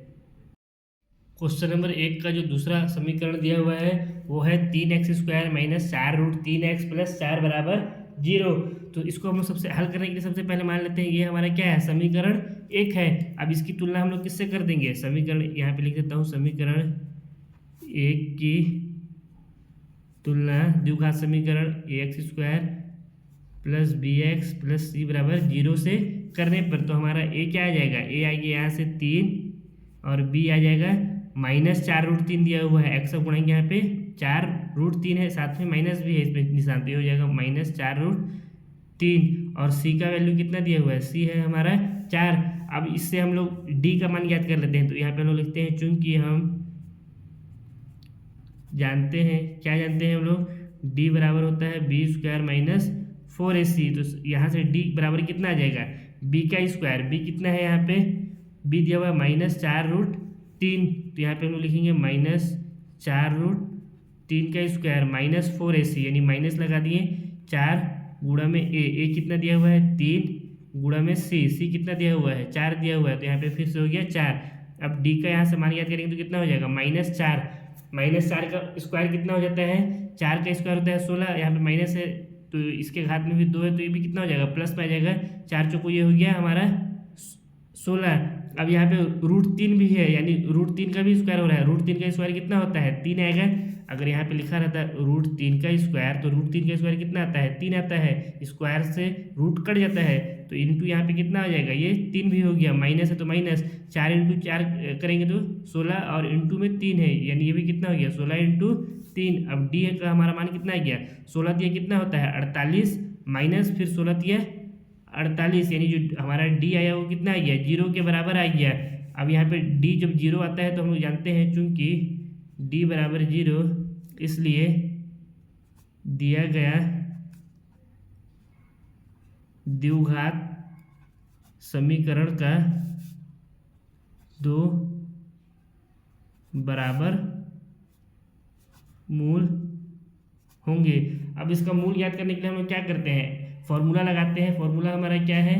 क्वेश्चन नंबर 1 का जो दूसरा समीकरण दिया हुआ है वो है 3x² माइनस 4√3x प्लस 4 बराबर 0। तो इसको हम लोग सबसे हल करने के लिए सबसे पहले मान लेते हैं ये हमारा क्या है? समीकरण 1 है। अब इसकी तुलना हम लोग किससे कर देंगे? समीकरण, यहाँ पे लिख देता हूँ, समीकरण 1 की तुलना द्विघात समीकरण ax² plus bx plus c बराबर 0 से करने पर तो हमारा a क्या आ जाएगा? a आ गया यहाँ से 3 और b आ जाएगा -4√3 दिया हुआ है। x का गुणक यहाँ पे 4√3 है, साथ में माइनस भी है इसमें निशान, तो ये हो जाएगा -4√3। और c का वैल्यू कितना दिया हुआ है? c है हमारा 4। अब इससे हम लोग d का मान ज्ञात कर लेते हैं। तो यहाँ पे हम लोग लिखते हैं, चूंकि हम जानते हैं, क्या जानते हैं हम लोग? d बराबर होता है b² माइनस 4ac। तो यहाँ से d बराबर कितना आ जाएगा? b का स्क्वायर, b कितना है यहाँ पे? b दिया हुआ है -4√3, तो यहाँ पे हम लोग लिखेंगे -4√3 का स्क्वायर माइनस 4ac, यानी माइनस लगा दिए 4 गुणा में a कितना दिया हुआ है? 3 गुणा में c कितना दिया हुआ है? 4 दिया हुआ है, तो यहाँ पे फिर से हो गया 4। अब d का यहाँ से मान याद करेंगे तो कितना हो जाएगा? -4 का स्क्वायर कितना हो जाता है? 4 का स्क्वायर होता है 16, यहाँ पे माइनस है तो इसके घात में भी 2 है, तो ये भी कितना हो जाएगा? प्लस में आ जाएगा। 4 चौको ये हो गया हमारा 16। अब यहाँ पे √3 भी है, यानी √3 का भी स्क्वायर हो रहा है। √3 का स्क्वायर कितना होता है? 3 आएगा। अगर यहाँ पे लिखा रहता है √3 का स्क्वायर, तो √3 का स्क्वायर कितना आता है? 3 आता है। स्क्वायर से रूट कट जाता है, तो इंटू यहाँ पे कितना आ जाएगा? ये 3 भी हो गया, माइनस है तो माइनस, 4 इंटू 4 करेंगे तो 16 और इंटू में 3 है, यानी ये भी कितना हो गया? 16 इंटू 3। अब डी का हमारा मान कितना आ गया? 16 दिया कितना होता है? 48 माइनस फिर 16 दिया 48, यानी जो हमारा डी आया वो कितना आ गया? 0 के बराबर आ गया। अब यहाँ पे डी जब 0 आता है तो हम लोग जानते हैं, चूंकि डी बराबर 0, इसलिए दिया गया द्विघात समीकरण का 2 बराबर मूल होंगे। अब इसका मूल याद करने के लिए हम लोग क्या करते हैं? फॉर्मूला लगाते हैं। फॉर्मूला हमारा क्या है?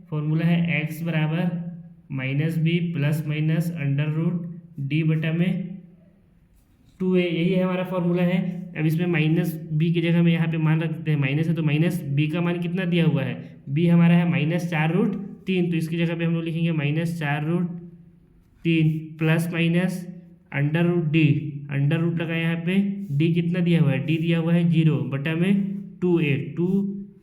फॉर्मूला है x बराबर -b प्लस माइनस √d बटा में 2a, यही है हमारा फॉर्मूला है। अब इसमें माइनस बी की जगह में यहाँ पे मान रख देते हैं, माइनस है तो माइनस बी का मान कितना दिया हुआ है, बी हमारा है -4√3, तो इसकी जगह पे हम लोग लिखेंगे -4√3 plus minus √d, under root लगा यहाँ पे, d कितना दिया हुआ है, d दिया हुआ है 0 बटा में 2a, 2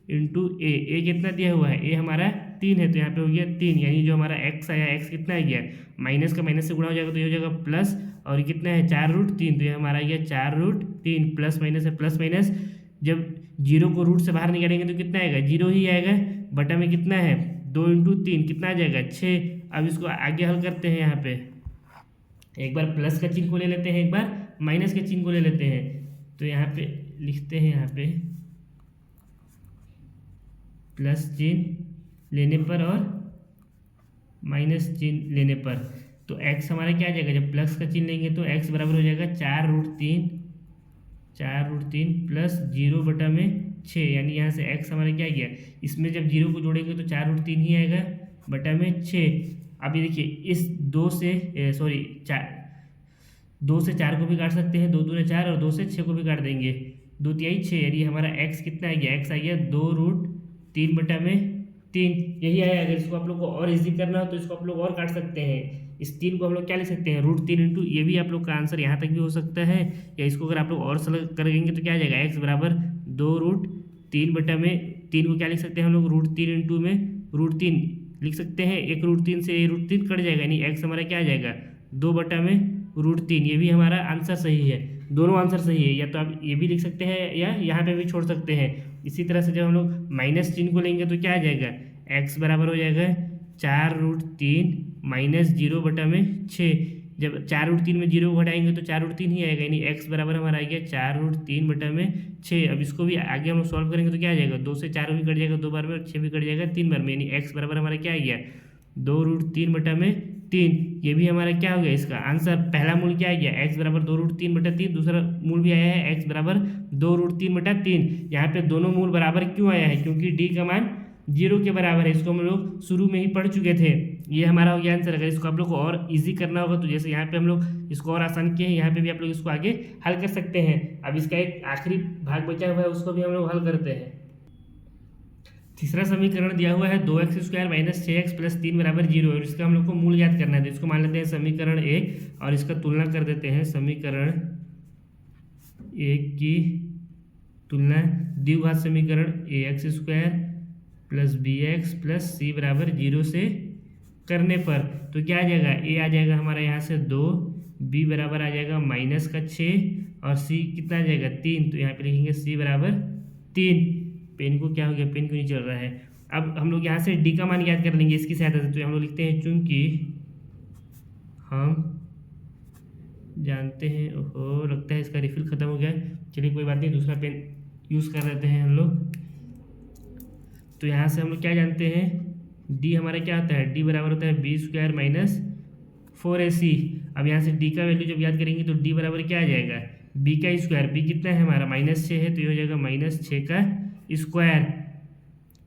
इंटू ए कितना दिया हुआ है, ए हमारा 3 है तो यहाँ पे हो गया 3, यानी जो हमारा x आया, x कितना आ गया, माइनस का माइनस से गुणा हो जाएगा तो ये हो जाएगा प्लस, और कितना है 4√3, तो ये हमारा आ गया 4√3 प्लस माइनस है, प्लस माइनस जब 0 को रूट से बाहर निकालेंगे तो कितना आएगा, 0 ही आएगा, बटा में कितना है 2 इंटू 3 कितना आ जाएगा 6। अब इसको आगे हल करते हैं, यहाँ पे एक बार प्लस का चिन्ह को ले लेते हैं, एक बार माइनस के चिन्ह को ले लेते हैं, तो यहाँ पे लिखते हैं, यहाँ पे प्लस चिन्ह लेने पर और माइनस चिन्ह लेने पर, तो x हमारा क्या आ जाएगा, जब प्लस का चिन्ह लेंगे तो x बराबर हो जाएगा 4√3 प्लस 0 बटा में 6, यानी यहाँ से x हमारा क्या गया, इसमें जब 0 को जोड़ेंगे तो 4√3 ही आएगा बटा में 6। अब ये देखिए इस 2 से 4 को भी काट सकते हैं, 2 दूने 4 और 2 से 6 को भी काट देंगे, 2 तिहाई 6, यानी हमारा x कितना आ गया, x आ गया 2√3 बटा में 3, यही आया। अगर इसको आप लोग को और इजी करना हो तो इसको आप लोग और काट सकते हैं, इस 3 को हम लोग क्या लिख सकते हैं, √3 इंटू, ये भी आप लोग का आंसर यहाँ तक भी हो सकता है, या इसको अगर आप लोग और सरल करेंगे तो क्या आ जाएगा, x बराबर 2√3 बटा में 3 को क्या लिख सकते हैं हम लोग, √3 इंटू में √3 लिख सकते हैं, एक √3 से √3 कट जाएगा, यानी x हमारा क्या आ जाएगा 2 बटा में √3, ये भी हमारा आंसर सही है, दोनों आंसर सही है, या तो आप ये भी लिख सकते हैं या यहाँ पे भी छोड़ सकते हैं। इसी तरह से जब हम लोग माइनस चिन्ह को लेंगे तो क्या आ जाएगा, x बराबर हो जाएगा 4√3 माइनस 0 बटा में 6, जब 4√3 में 0 को घटाएंगे तो 4√3 ही आएगा, यानी x बराबर हमारा आ गया 4√3 बटा में 6। अब इसको भी आगे हम लोग सॉल्व करेंगे तो क्या आ जाएगा, 2 से 4 भी कट जाएगा 2 बार में, और 6 भी कट जाएगा 3 बार में, यानी x बराबर हमारा क्या आ गया 2√3 बटा में 3, ये भी हमारा क्या हो गया, इसका आंसर पहला मूल क्या आ गया, x बराबर 2√3 बटा 3, दूसरा मूल भी आया है x बराबर 2√3 बटा 3। यहाँ पे दोनों मूल बराबर क्यों आया है, क्योंकि d का मान 0 के बराबर है, इसको हम लोग शुरू में ही पढ़ चुके थे, ये हमारा हो गया आंसर। अगर इसको आप लोग को और इजी करना होगा तो जैसे यहाँ पे हम लोग इसको और आसान किए हैं, यहाँ पे भी आप लोग इसको आगे हल कर सकते हैं। अब इसका एक आखिरी भाग बचा हुआ है, उसको भी हम लोग हल करते हैं। तीसरा समीकरण दिया हुआ है 2x² माइनस 6x प्लस 3 बराबर 0, और इसका हम लोग को मूल याद करना है, तो इसको मान लेते हैं समीकरण 1 और इसका तुलना कर देते हैं, समीकरण 1 की तुलना द्विघात समीकरण ax² plus bx plus c बराबर 0 से करने पर, तो क्या आ जाएगा, a आ जाएगा हमारा यहाँ से 2, b बराबर आ जाएगा -6 और c कितना आ जाएगा 3, तो यहाँ पे लिखेंगे c बराबर 3। पेन को क्या हो गया, पेन क्यों नहीं चल रहा है। अब हम लोग यहाँ से d का मान याद कर लेंगे इसकी सहायता से, तो हम लोग लिखते हैं चूंकि हम जानते हैं, ओहो लगता है इसका रिफिल ख़त्म हो गया, चलिए कोई बात नहीं, दूसरा पेन यूज़ कर लेते हैं हम लोग। तो यहाँ से हम लोग क्या जानते हैं, d हमारा क्या होता है, d बराबर होता है b² माइनस 4ac। अब यहाँ से d का वैल्यू जब याद करेंगे तो d बराबर क्या आ जाएगा, b का स्क्वायर, b कितना है हमारा -6 है, तो ये हो जाएगा -6 का स्क्वायर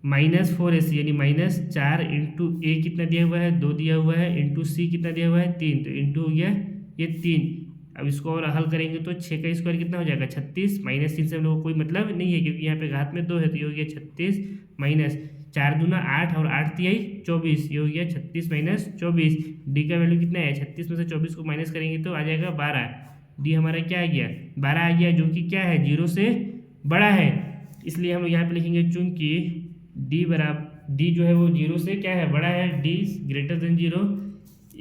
माइनस 4ac, यानी -4 इंटू a कितना दिया हुआ है 2 दिया हुआ है, इंटू c कितना दिया हुआ है 3, तो इंटू हो गया ये 3। अब इसको और हल करेंगे तो 6 का स्क्वायर कितना हो जाएगा 36, -3 से हम लोग को कोई मतलब नहीं है क्योंकि यहाँ पे घात में 2 है, तो ये हो गया 36 माइनस 4 दूना 8 और 8 तिहाई 24, ये हो गया 36 माइनस 24। डी का वैल्यू कितना है, 36 में से 24 को माइनस करेंगे तो आ जाएगा 12। डी हमारा क्या आ गया 12 आ गया, जो कि क्या है 0 से बड़ा है, इसलिए हम यहाँ पे लिखेंगे चूंकि डी जो है वो 0 से क्या है बड़ा है, डी ग्रेटर देन 0,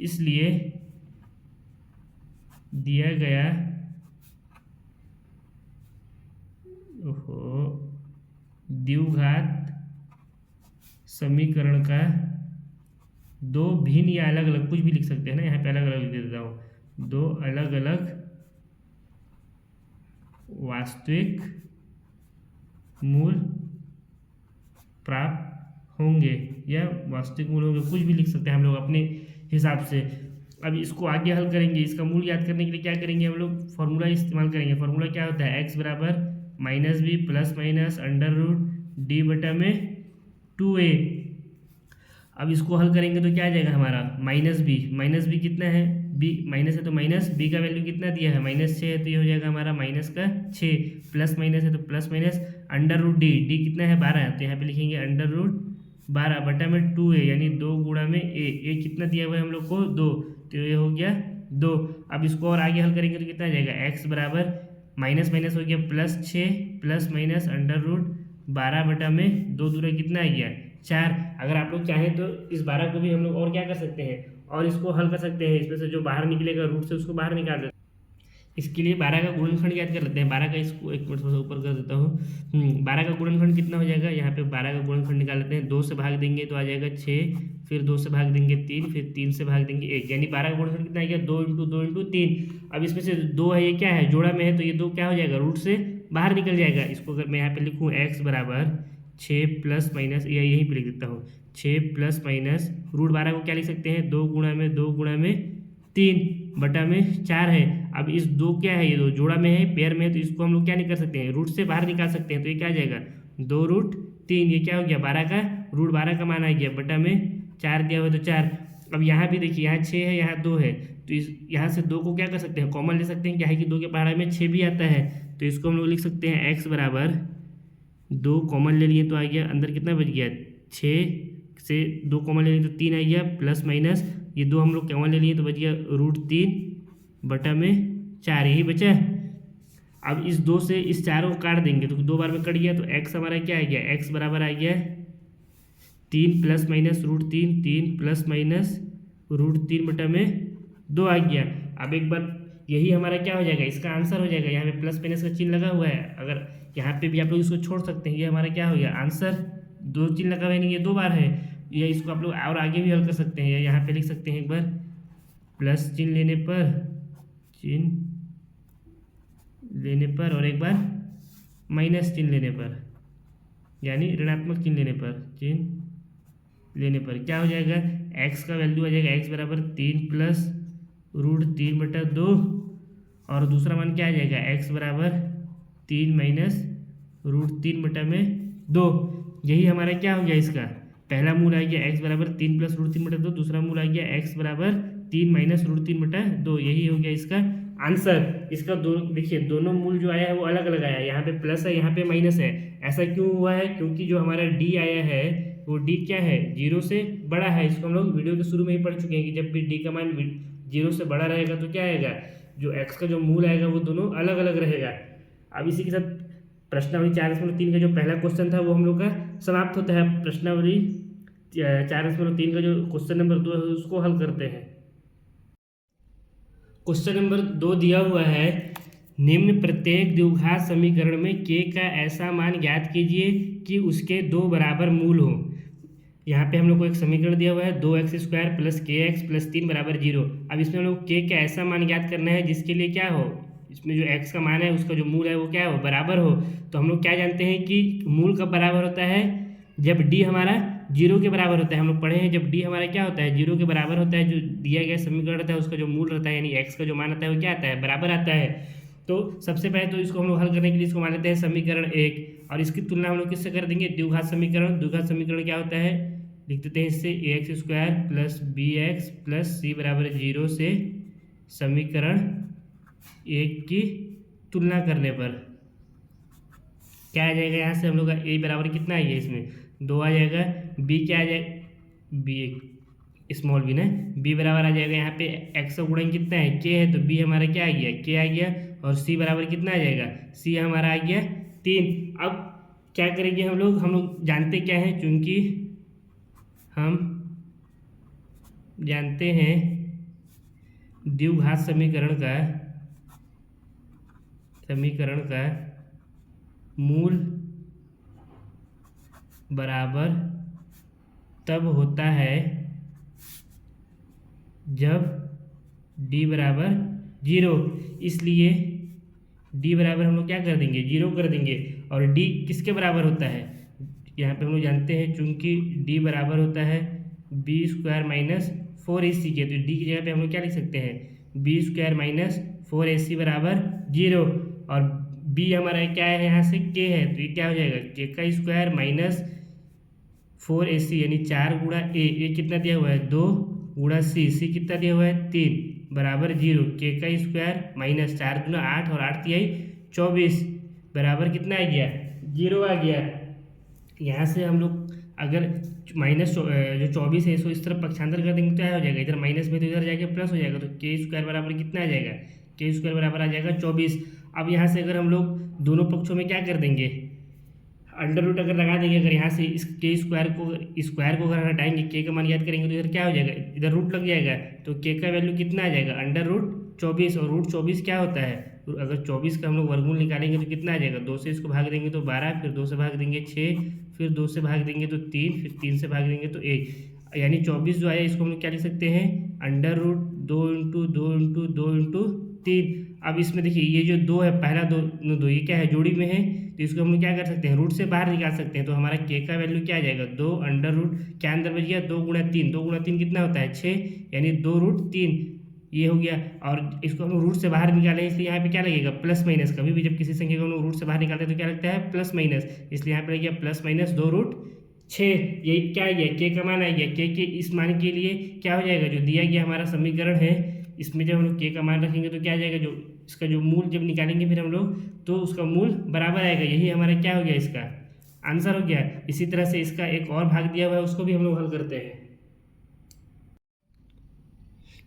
इसलिए दिया गया द्विघात समीकरण का दो भिन्न या अलग अलग कुछ भी लिख सकते हैं ना, यहाँ पे अलग अलग लिख देता हूँ, दो अलग अलग वास्तविक मूल प्राप्त होंगे या वास्तविक मूल होंगे, कुछ भी लिख सकते हैं हम लोग अपने हिसाब से। अब इसको आगे हल करेंगे, इसका मूल याद करने के लिए क्या करेंगे हम लोग, फॉर्मूला इस्तेमाल करेंगे। फॉर्मूला क्या होता है, x बराबर -b plus minus under root d बटा में 2a। अब इसको हल करेंगे तो क्या आ जाएगा हमारा माइनस बी कितना है, बी माइनस है तो माइनस, बी का वैल्यू कितना दिया है -6 है, तो ये हो जाएगा हमारा -6, प्लस माइनस है तो plus minus under root d कितना है 12 है, तो यहाँ पे लिखेंगे अंडर रूट 12 बटा में 2 है, यानी 2 गुणा में ए कितना दिया हुआ है हम लोग को 2, तो ये हो गया 2। अब इसको और आगे हल करेंगे तो कितना आ जाएगा, एक्स बराबर माइनस माइनस हो गया +6 प्लस माइनस अंडर रूट 12 बटा में 2 दूरा कितना आ गया 4। अगर आप लोग चाहें तो इस 12 को भी हम लोग और क्या कर सकते हैं, और इसको हल कर सकते हैं, इसमें से जो बाहर निकलेगा रूट से उसको बाहर निकाल देते हैं। इसके लिए 12 का गुणनखंड याद कर लेते हैं। 12 का इसको एक मिनट थोड़ा सा ऊपर कर देता हूँ। 12 का गुणनखंड कितना हो जाएगा, यहाँ पे 12 का गुणनखंड निकाल लेते हैं। 2 से भाग देंगे तो आ जाएगा 6, फिर 2 से भाग देंगे 3, फिर 3 से भाग देंगे 1, यानी 12 का गुणनखंड कितना आ गया 2 × 2 × 3। अब इसमें से 2 है, ये क्या है जोड़ा में है, तो ये 2 क्या हो जाएगा रूट से बाहर निकल जाएगा। इसको अगर मैं यहाँ पे लिखूँ x बराबर 6 प्लस माइनस, या यहीं पे लिख देता हूँ 6 प्लस माइनस रूट 12 को क्या लिख सकते हैं 2 गुणा में 3 बटा में 4 है। अब इस 2 क्या है, ये 2 जोड़ा में है, पेयर में है, तो इसको हम लोग क्या नहीं कर सकते हैं रूट से बाहर निकाल सकते हैं, तो ये क्या आ जाएगा 2√3, ये क्या हो गया 12 का रूट 12 का मान आ गया बटा में 4 दिया हुआ तो 4। अब यहाँ भी देखिए यहाँ 6 है, यहाँ 2 है, तो इस यहाँ से 2 को क्या कर सकते हैं कॉमन ले सकते हैं, क्या है कि 2 के पहाड़ा में 6 भी आता है, तो इसको हम लोग लिख सकते हैं x बराबर 2 कॉमन ले लिए तो आ गया अंदर कितना बच गया 6 से 2 कॉमन ले लिए तो 3 आ गया, प्लस माइनस ये 2 हम लोग कॉमन ले लिए तो बच गया √3 बटा में 4, यही बचा। अब इस 2 से इस 4 को काट देंगे तो 2 बार में कट गया, तो x हमारा क्या आ गया x बराबर आ गया 3 प्लस माइनस √3, 3 प्लस माइनस √3 बटा में 2 आ गया। अब एक बार यही हमारा क्या हो जाएगा, इसका आंसर हो जाएगा। यहाँ पे प्लस माइनस का चिन्ह लगा हुआ है, अगर यहाँ पे भी आप लोग इसको छोड़ सकते हैं, ये हमारा क्या हो गया आंसर। 2 चिन्ह लगा हुआ है नहीं, ये 2 बार है, या इसको आप लोग और आगे भी हल कर सकते हैं, या यहाँ पे लिख सकते हैं एक बार प्लस चिन्ह लेने पर और एक बार माइनस चिन्ह लेने पर, यानी ऋणात्मक चिन्ह लेने पर क्या हो जाएगा x का वैल्यू आ जाएगा x बराबर 3 प्लस √3 बटा 2, और दूसरा मान क्या आ जाएगा x बराबर 3 माइनस √3 बटा में 2। यही हमारा क्या हो गया, इसका पहला मूल आ गया x बराबर 3 प्लस √3 बटा 2, दूसरा मूल आ गया x बराबर 3 माइनस √3 बटा 2, यही हो गया इसका आंसर। इसका देखिए दोनों मूल जो आया है वो अलग अलग आया है, यहाँ पे प्लस है यहाँ पे माइनस है। ऐसा क्यों हुआ है, क्योंकि जो हमारा d आया है वो d क्या है 0 से बड़ा है। इसको हम लोग वीडियो के शुरू में ही पढ़ चुके हैं कि जब भी d का मान 0 से बड़ा रहेगा तो क्या आएगा, जो x का जो मूल आएगा वो दोनों अलग अलग रहेगा। अब इसी के साथ प्रश्नावली 4.3 का जो पहला क्वेश्चन था वो हम लोग का समाप्त होता है। प्रश्नावली 4.3 का जो क्वेश्चन नंबर 2 है उसको हल करते हैं। क्वेश्चन नंबर 2 दिया हुआ है, निम्न प्रत्येक द्विघात समीकरण में k का ऐसा मान ज्ञात कीजिए कि उसके 2 बराबर मूल हो। यहाँ पे हम लोग को एक समीकरण दिया हुआ है 2x² + kx + 3 = 0। अब इसमें हम लोग k का ऐसा मान ज्ञात करना है जिसके लिए क्या हो, इसमें जो x का मान है उसका जो मूल है वो क्या हो बराबर हो। तो हम लोग क्या जानते हैं कि मूल कब बराबर होता है, जब d हमारा 0 के बराबर होता है। हम लोग पढ़े हैं जब d हमारा क्या होता है 0 के बराबर होता है, जो दिया गया समीकरण रहता है उसका जो मूल रहता है यानी x का जो मान आता है वो क्या आता है बराबर आता है। तो सबसे पहले तो इसको हम लोग हल करने के लिए इसको मान लेते हैं समीकरण 1, और इसकी तुलना हम लोग किससे कर देंगे द्विघात समीकरण। द्विघात समीकरण क्या होता है, लिख देते हैं इससे ax² + bx + c = 0 से समीकरण 1 की तुलना करने पर क्या आ जाएगा, यहाँ से हम लोग का a बराबर कितना है, इसमें 2 आ जाएगा, b क्या आ जाएगा b स्मॉल b ना, b बराबर आ जाएगा यहाँ पे x का गुणन कितना है k है, तो b हमारा क्या आ गया k आ गया, और c बराबर कितना आ जाएगा c हमारा आ गया 3। अब क्या करेंगे हम लोग जानते क्या है, चूंकि हम जानते हैं द्विघात समीकरण का मूल बराबर तब होता है जब d बराबर 0, इसलिए d बराबर हम लोग क्या कर देंगे 0 कर देंगे। और d किसके बराबर होता है, यहाँ पे हम लोग जानते हैं चूंकि d बराबर होता है b² - 4ac के, तो d की जगह पे हम लोग क्या लिख सकते हैं b² - 4ac बराबर 0, और b हमारा क्या है यहाँ से k है, तो ये क्या हो जाएगा k² - 4ac यानी 4 गुणा ए कितना दिया हुआ है 2 गुणा सी कितना दिया हुआ है 3 बराबर 0 के का स्क्वायर माइनस 4 दूना 8 और 8 तिहाई 24 बराबर कितना आ गया 0 आ गया। यहाँ से हम लोग अगर माइनस जो 24 है इसको इस तरफ पक्षांतर कर देंगे तो क्या हो जाएगा, इधर माइनस में तो इधर जाएगा प्लस हो जाएगा, तो के स्क्वायर बराबर कितना आ जाएगा, के स्क्वायर बराबर आ जाएगा 24। अब यहाँ से अगर हम लोग दोनों पक्षों में क्या कर देंगे, अंडर रूट अगर लगा देंगे, अगर यहाँ से इस के स्क्वायर को अगर हटाएंगे, के का मान याद करेंगे तो इधर क्या हो जाएगा, इधर रूट लग जाएगा, तो के का वैल्यू कितना आ जाएगा अंडर रूट 24। और रूट 24 क्या होता है, अगर 24 का हम लोग वर्गमूल निकालेंगे तो कितना आ जाएगा, 2 से इसको भाग देंगे तो 12, फिर 2 से भाग देंगे 6, फिर 2 से भाग देंगे तो 3, फिर 3 से भाग देंगे तो 1, यानी 24 जो आया इसको हम लोग क्या लिख सकते हैं under root 2 into 2 into 2 into 3। अब इसमें देखिए ये जो 2 है, पहला 2 ये क्या है जोड़ी में है, तो इसको हम लोग क्या कर सकते हैं रूट से बाहर निकाल सकते हैं। तो हमारा के का वैल्यू क्या आ जाएगा 2 अंडर रूट क्या अंदर बच गया 2 गुणा 3, 2 गुणा 3 कितना होता है 6, यानी 2 रूट 3 ये हो गया। और इसको हम रूट से बाहर निकालें इसलिए यहाँ पे क्या लगेगा प्लस माइनस, कभी भी जब किसी संख्या को हम लोग रूट से बाहर निकालते हैं तो क्या लगता है प्लस माइनस, इसलिए यहाँ पे लग गया प्लस माइनस 2 रूट 6। यही क्या आ गया के का मान आ गया, के इस मान के लिए क्या हो जाएगा जो दिया गया हमारा समीकरण है, इसमें जब हम लोग के का मान रखेंगे तो क्या आ जाएगा, जो इसका जो मूल जब निकालेंगे फिर हम लोग तो उसका मूल बराबर आएगा, यही हमारा क्या हो गया इसका आंसर हो गया। इसी तरह से इसका एक और भाग दिया हुआ है उसको भी हम लोग हल करते हैं।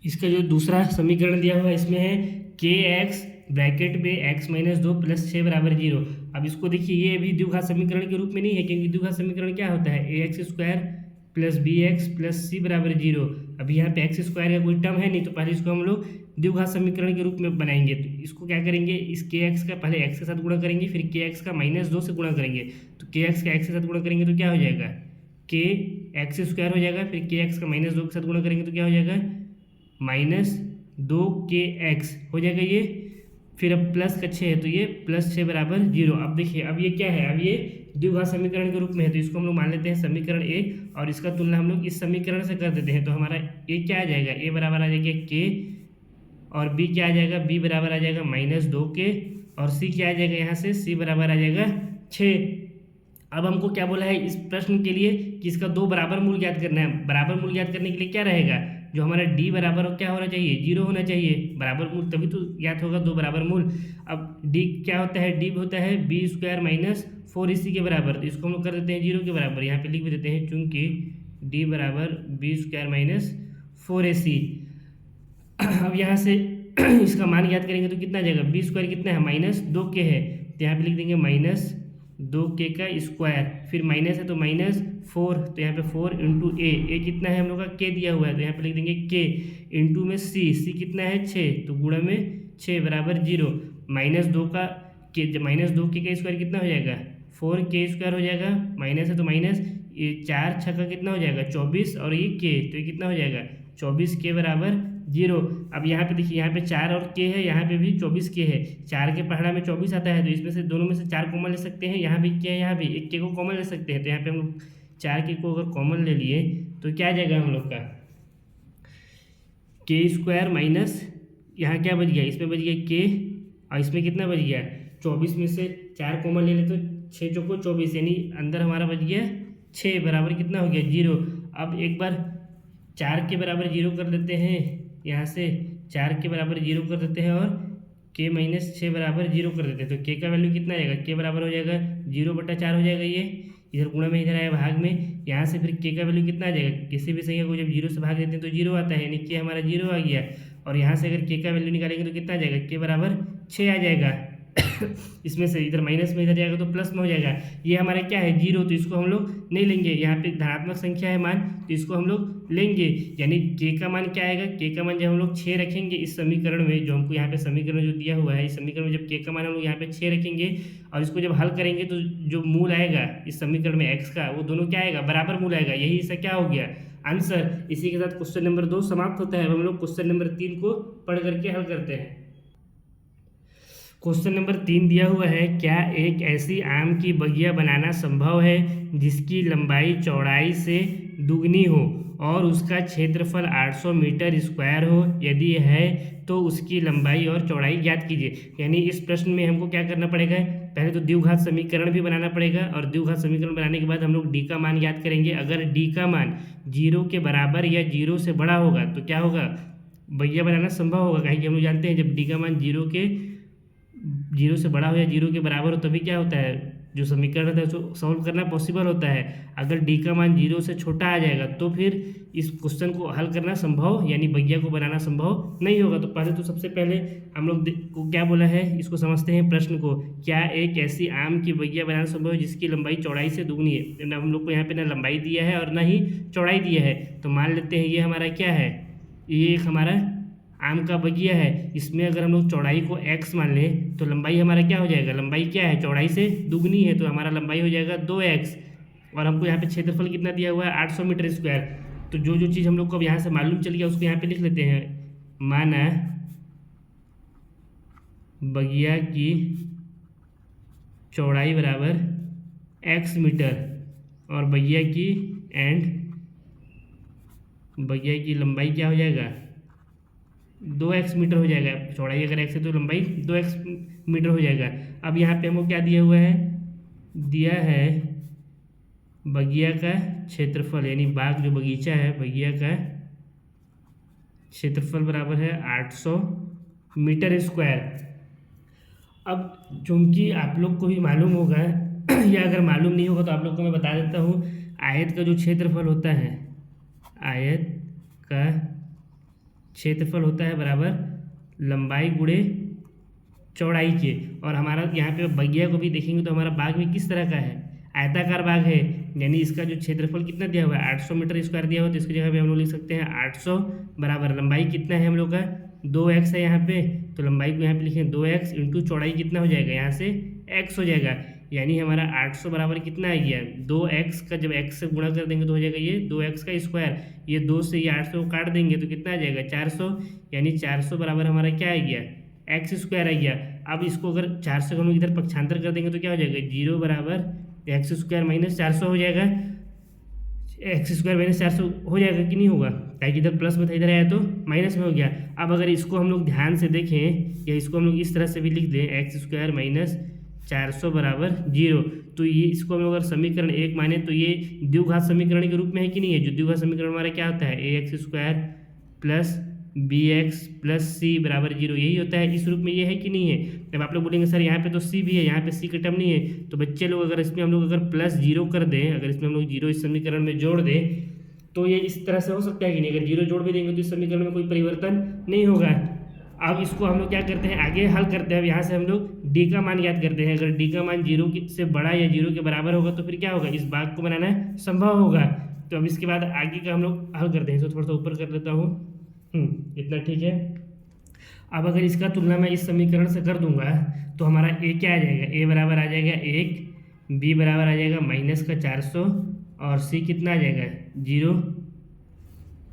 इसका जो दूसरा समीकरण दिया हुआ है इसमें है के एक्स ब्रैकेट में एक्स माइनस 2 प्लस 6 बराबर 0। अब इसको देखिए ये अभी द्विघात समीकरण के रूप में नहीं है, क्योंकि द्विघात समीकरण क्या होता है a x square plus b x plus c बराबर 0। अभी यहाँ पे एक्स स्क्वायर का कोई टर्म है नहीं, तो पहले इसको हम लोग द्विघात समीकरण के रूप में बनाएंगे। तो इसको क्या करेंगे, इस के एक्स का पहले एक्स के साथ गुणा करेंगे, फिर के एक्स का माइनस 2 से गुणा करेंगे, तो के एक्स का एक्स के साथ गुणा करेंगे तो क्या हो जाएगा के एक्स स्क्वायर हो जाएगा, फिर के एक्स का माइनस 2 के साथ गुणा करेंगे तो क्या हो जाएगा माइनस 2 के एक्स हो जाएगा ये, फिर अब प्लस का 6 है तो ये प्लस 6 बराबर 0। अब देखिए अब ये क्या है, अब ये द्विघात समीकरण के रूप में है, तो इसको हम लोग मान लेते हैं समीकरण ए और इसका तुलना हम लोग इस समीकरण से कर देते हैं। तो हमारा ए क्या आ जाएगा, ए बराबर आ जाएगा के, और बी क्या आ जाएगा, बी बराबर आ जाएगा माइनस 2 के, और सी क्या आ जाएगा यहाँ से सी बराबर आ जाएगा 6। अब हमको क्या बोला है इस प्रश्न के लिए कि इसका 2 बराबर मूल ज्ञात करना है। बराबर मूल ज्ञात करने के लिए क्या रहेगा, जो हमारा डी बराबर क्या होना चाहिए 0 होना चाहिए, बराबर मूल तभी तो ज्ञात होगा 2 बराबर मूल। अब डी क्या होता है, डी होता है बी स्क्वायर माइनस 4 इसी के बराबर, तो इसको हम लोग कर देते हैं 0 के बराबर, यहाँ पे लिख भी देते हैं चूंकि डी बराबर बी स्क्वायर माइनस 4ac। अब यहाँ से इसका मान ज्ञात करेंगे तो कितना आ जाएगा, बी स्क्वायर कितना है माइनस 2 के है, तो यहाँ पे लिख देंगे माइनस 2 के का स्क्वायर, फिर माइनस है तो माइनस 4, तो यहाँ पे 4 इंटू ए कितना है हम लोग का के दिया हुआ है, तो यहाँ पे लिख देंगे के इंटू में सी कितना है 6, तो गुणा में 6 बराबर 0, माइनस 2 का माइनस 2 के का स्क्वायर कितना हो जाएगा 4 के स्क्वायर हो जाएगा, माइनस है तो माइनस ये 4 6 का कितना हो जाएगा 24, और ये के तो ये कितना हो जाएगा 24 के बराबर 0। अब यहाँ पे देखिए यहाँ पे 4 और के है, यहाँ पे भी 24 के है, 4 के पहाड़ा में 24 आता है, तो इसमें से दोनों में से 4 कॉमन ले सकते हैं, यहाँ भी के है यहाँ भी एक के को कॉमन ले सकते हैं, तो यहाँ पे हम लोग 4 के को अगर कॉमन ले लिए तो क्या आ जाएगा हम लोग का के स्क्वायर माइनस यहाँ क्या बच गया, इसमें बच गया के, और इसमें कितना बच गया 24 में से 4 कॉमन ले ले तो 6 चौको 24, यानी अंदर हमारा बच गया 6 बराबर कितना हो गया 0। अब एक बार 4 के बराबर 0 कर देते हैं, यहाँ से 4 के बराबर 0 कर देते हैं और के माइनस 6 बराबर 0 कर देते हैं, तो के का वैल्यू कितना आएगा, के बराबर हो जाएगा 0/4 हो जाएगा, ये इधर गुणा में इधर आया भाग में, यहाँ से फिर के का वैल्यू कितना आ जाएगा, किसी भी संख्या को जब 0 से भाग देते हैं तो 0 आता है, यानी के हमारा 0 आ गया, और यहाँ से अगर के का वैल्यू निकालेंगे तो कितना आ जाएगा के बराबर 6 आ जाएगा। इसमें से इधर माइनस में इधर जाएगा तो प्लस में हो जाएगा, ये हमारा क्या है 0, तो इसको हम लोग नहीं लेंगे, यहाँ पे धनात्मक संख्या है मान तो इसको हम लोग लेंगे, यानी के का मान क्या आएगा, के का मान जब हम लोग 6 रखेंगे इस समीकरण में, जो हमको यहाँ पे समीकरण जो दिया हुआ है इस समीकरण में जब के का मान हम लोग यहाँ पे 6 रखेंगे और इसको जब हल करेंगे तो जो मूल आएगा इस समीकरण में x का, वो दोनों क्या आएगा बराबर मूल आएगा, यही इसका क्या हो गया आंसर। इसी के साथ क्वेश्चन नंबर 2 समाप्त होता है। अब हम लोग क्वेश्चन नंबर 3 को पढ़ करके हल करते हैं। क्वेश्चन नंबर 3 दिया हुआ है, क्या एक ऐसी आम की बगिया बनाना संभव है जिसकी लंबाई चौड़ाई से दुगनी हो और उसका क्षेत्रफल 800 मीटर स्क्वायर हो, यदि है तो उसकी लंबाई और चौड़ाई ज्ञात कीजिए। यानी इस प्रश्न में हमको क्या करना पड़ेगा, पहले तो द्विघात समीकरण भी बनाना पड़ेगा, और द्विघात समीकरण बनाने के बाद हम लोग डी का मान याद करेंगे। अगर डी का मान 0 के बराबर या 0 से बड़ा होगा तो क्या होगा, भैया बनाना संभव होगा। कहीं कि हम लोग जानते हैं जब डी का मान 0 से बड़ा हो या 0 के बराबर हो तभी क्या होता है, जो समीकरण होता है उसको सॉल्व करना पॉसिबल होता है। अगर डी का मान 0 से छोटा आ जाएगा तो फिर इस क्वेश्चन को हल करना संभव, यानी भैया को बनाना संभव नहीं होगा। तो पहले तो सबसे पहले हम लोग को क्या बोला है, इसको समझते हैं प्रश्न को। क्या एक ऐसी आम की भैया बनाना संभव है जिसकी लंबाई चौड़ाई से दुगनी है। ना हम लोग को यहाँ पे ना लंबाई दिया है और ना ही चौड़ाई दिया है। तो मान लेते हैं ये हमारा क्या है, ये एक हमारा आम का बगिया है। इसमें अगर हम लोग चौड़ाई को x मान लें तो लंबाई हमारा क्या हो जाएगा, लंबाई क्या है, चौड़ाई से दुगनी है, तो हमारा लंबाई हो जाएगा 2x। और हमको यहाँ पे क्षेत्रफल कितना दिया हुआ है, 800 मीटर स्क्वायर। तो जो जो चीज़ हम लोग को अब यहाँ से मालूम चल गया उसको यहाँ पे लिख लेते हैं। माना बगिया की चौड़ाई बराबर x मीटर और बगिया की लंबाई क्या हो जाएगा, 2x मीटर हो जाएगा। चौड़ाई अगर x है तो लंबाई 2x मीटर हो जाएगा। अब यहाँ पे हमको क्या दिया हुआ है, दिया है बगिया का क्षेत्रफल, यानी बाग जो बगीचा है बगिया का क्षेत्रफल बराबर है 800 मीटर स्क्वायर। अब चूंकि आप लोग को भी मालूम होगा या अगर मालूम नहीं होगा तो आप लोग को मैं बता देता हूँ, आयत का जो क्षेत्रफल होता है, आयत का क्षेत्रफल होता है बराबर लंबाई गुणे चौड़ाई के। और हमारा यहाँ पे बगिया को भी देखेंगे तो हमारा बाग भी किस तरह का है, आयताकार बाग है, यानी इसका जो क्षेत्रफल कितना दिया हुआ है 800 मीटर स्क्वायर दिया हुआ है। तो इसकी जगह पे हम लोग लिख सकते हैं 800 बराबर लंबाई कितना है हम लोग का 2x है यहाँ पे, तो लंबाई को यहाँ पे लिखें 2x इंटू चौड़ाई कितना हो जाएगा, यहाँ से x हो जाएगा। यानी हमारा 800 बराबर कितना आ गया, 2x का जब x से गुणा कर देंगे तो हो जाएगा ये 2x का स्क्वायर। ये 2 से ये 800 को काट देंगे तो कितना आ जाएगा 400, यानी 400 बराबर हमारा क्या आ गया, x स्क्वायर आ गया। अब इसको अगर 400 को हम इधर पक्षांतर कर देंगे तो क्या हो जाएगा, 0 बराबर x स्क्वायर माइनस 400 हो जाएगा। एक्स स्क्वायर माइनस 400 हो जाएगा कि नहीं होगा, ताकि इधर प्लस में था इधर आया तो माइनस में हो गया। अब अगर इसको हम लोग ध्यान से देखें या इसको हम लोग इस तरह से भी लिख दें, एक्स स्क्वायर माइनस 400 बराबर 0, तो ये इसको हम लोग अगर समीकरण 1 माने तो ये द्विघात समीकरण के रूप में है कि नहीं है। जो द्विघात समीकरण हमारा क्या होता है, a x square plus b x plus c बराबर 0, यही होता है। इस रूप में ये है कि नहीं है। जब आप लोग बोलेंगे सर यहाँ पे तो सी भी है, यहाँ पे सी का टर्म नहीं है, तो बच्चे लोग अगर इसमें हम लोग अगर प्लस 0 कर दें, अगर इसमें हम लोग 0 इस समीकरण में जोड़ दें तो ये इस तरह से हो सकता है कि नहीं। अगर 0 जोड़ भी देंगे तो इस समीकरण में कोई परिवर्तन नहीं होगा। अब इसको हम लोग क्या करते हैं, आगे हल करते हैं। अब यहाँ से हम लोग डी का मान याद करते हैं। अगर डी का मान 0 से बड़ा या 0 के बराबर होगा तो फिर क्या होगा, इस भाग को बनाना संभव होगा। तो अब इसके बाद आगे का हम लोग हल करते हैं। तो थोड़ा सा ऊपर कर लेता हूँ, इतना ठीक है। अब अगर इसका तुलना मैं इस समीकरण से कर दूंगा तो हमारा ए क्या आ जाएगा, ए बराबर आ जाएगा 1, बी बराबर आ जाएगा माइनस का 400 और सी कितना आ जाएगा 0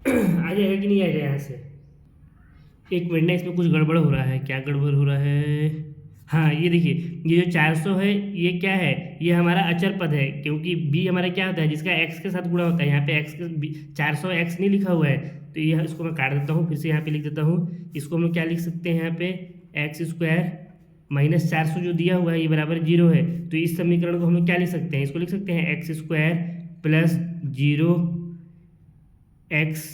आ जाएगा कि नहीं आ जाएगा। यहाँ से एक मिनट ना, इसमें कुछ गड़बड़ हो रहा है। क्या गड़बड़ हो रहा है, हाँ ये देखिए, ये जो 400 है ये क्या है, ये हमारा अचर पद है, क्योंकि b हमारा क्या होता है, जिसका x के साथ गुणा होता है। यहाँ पे x के 400 x नहीं लिखा हुआ है, तो ये इसको मैं काट देता हूँ, फिर से यहाँ पे लिख देता हूँ। इसको हम लोग क्या लिख सकते हैं, यहाँ पे एक्स स्क्वायर माइनस 400 जो दिया हुआ है ये बराबर 0 है। तो इस समीकरण को हम लोग क्या लिख सकते हैं, इसको लिख सकते हैं x square plus 0 x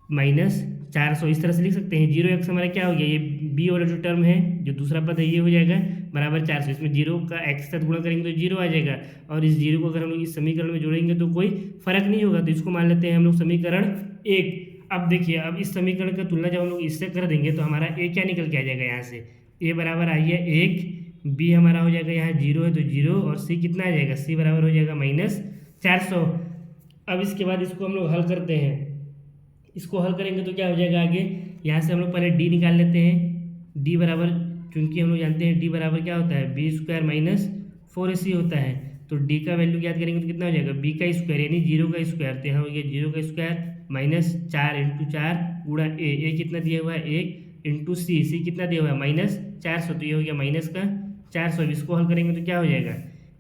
minus 400, इस तरह से लिख सकते हैं। 0x हमारा क्या हो गया, ये b वाला जो टर्म है जो दूसरा पद है ये हो जाएगा बराबर 400। इसमें 0 का x के साथ गुणा करेंगे तो 0 आ जाएगा, और इस 0 को अगर हम लोग इस समीकरण में जोड़ेंगे तो कोई फर्क नहीं होगा। तो इसको मान लेते हैं हम लोग समीकरण 1। अब देखिए, अब इस समीकरण का तुलना जब हम लोग इससे कर देंगे तो हमारा a क्या निकल के आ जाएगा, यहाँ से a बराबर आ गया 1, b हमारा हो जाएगा यहाँ 0 है तो 0, और c कितना आ जाएगा, c बराबर हो जाएगा माइनस 400। अब इसके बाद इसको हम लोग हल करते हैं। इसको हल करेंगे तो क्या हो जाएगा आगे, यहाँ से हम लोग पहले d निकाल लेते हैं। d बराबर, क्योंकि हम लोग जानते हैं d बराबर क्या होता है, बी स्क्वायर माइनस 4ac होता है। तो d का वैल्यू याद करेंगे तो कितना हो जाएगा, b का स्क्वायर यानी 0 का स्क्वायर। तो यहाँ हो गया 0 का स्क्वायर माइनस 4 इंटू 4 गुणा a कितना दिया हुआ है 1 इंटू c कितना दिया हुआ है माइनस 400, तो ये हो गया माइनस का 400। इसको हल करेंगे तो क्या हो जाएगा,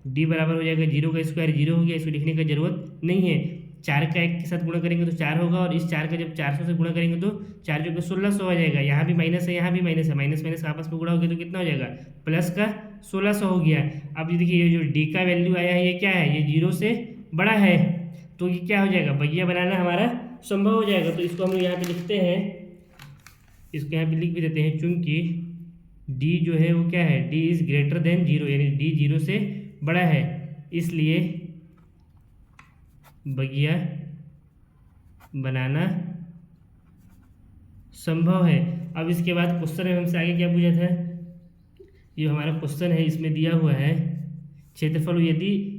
d बराबर हो जाएगा 0 का स्क्वायर 0 हो गया, इसको लिखने की जरूरत नहीं है। 4 का 1 के साथ गुणा करेंगे तो 4 होगा, और इस 4 का जब 400 से गुणा करेंगे तो 4 जो कि 1600 आ जाएगा। यहाँ भी माइनस है, यहाँ भी माइनस है, माइनस माइनस आपस में गुणा हो गया तो कितना हो जाएगा, प्लस का 1600 हो गया। अब ये देखिए, ये जो डी का वैल्यू आया है ये क्या है, ये 0 से बड़ा है, तो ये क्या हो जाएगा, बगिया बनाना हमारा संभव हो जाएगा। तो इसको हम लोग यहाँ पे लिखते हैं, इसको यहाँ पे लिख भी देते हैं, चूंकि डी जो है वो क्या है, डी इज ग्रेटर देन 0, यानी डी 0 से बड़ा है, इसलिए बगिया बनाना संभव है। अब इसके बाद क्वेश्चन में हमसे आगे क्या पूछा था, ये हमारा क्वेश्चन है, इसमें दिया हुआ है क्षेत्रफल यदि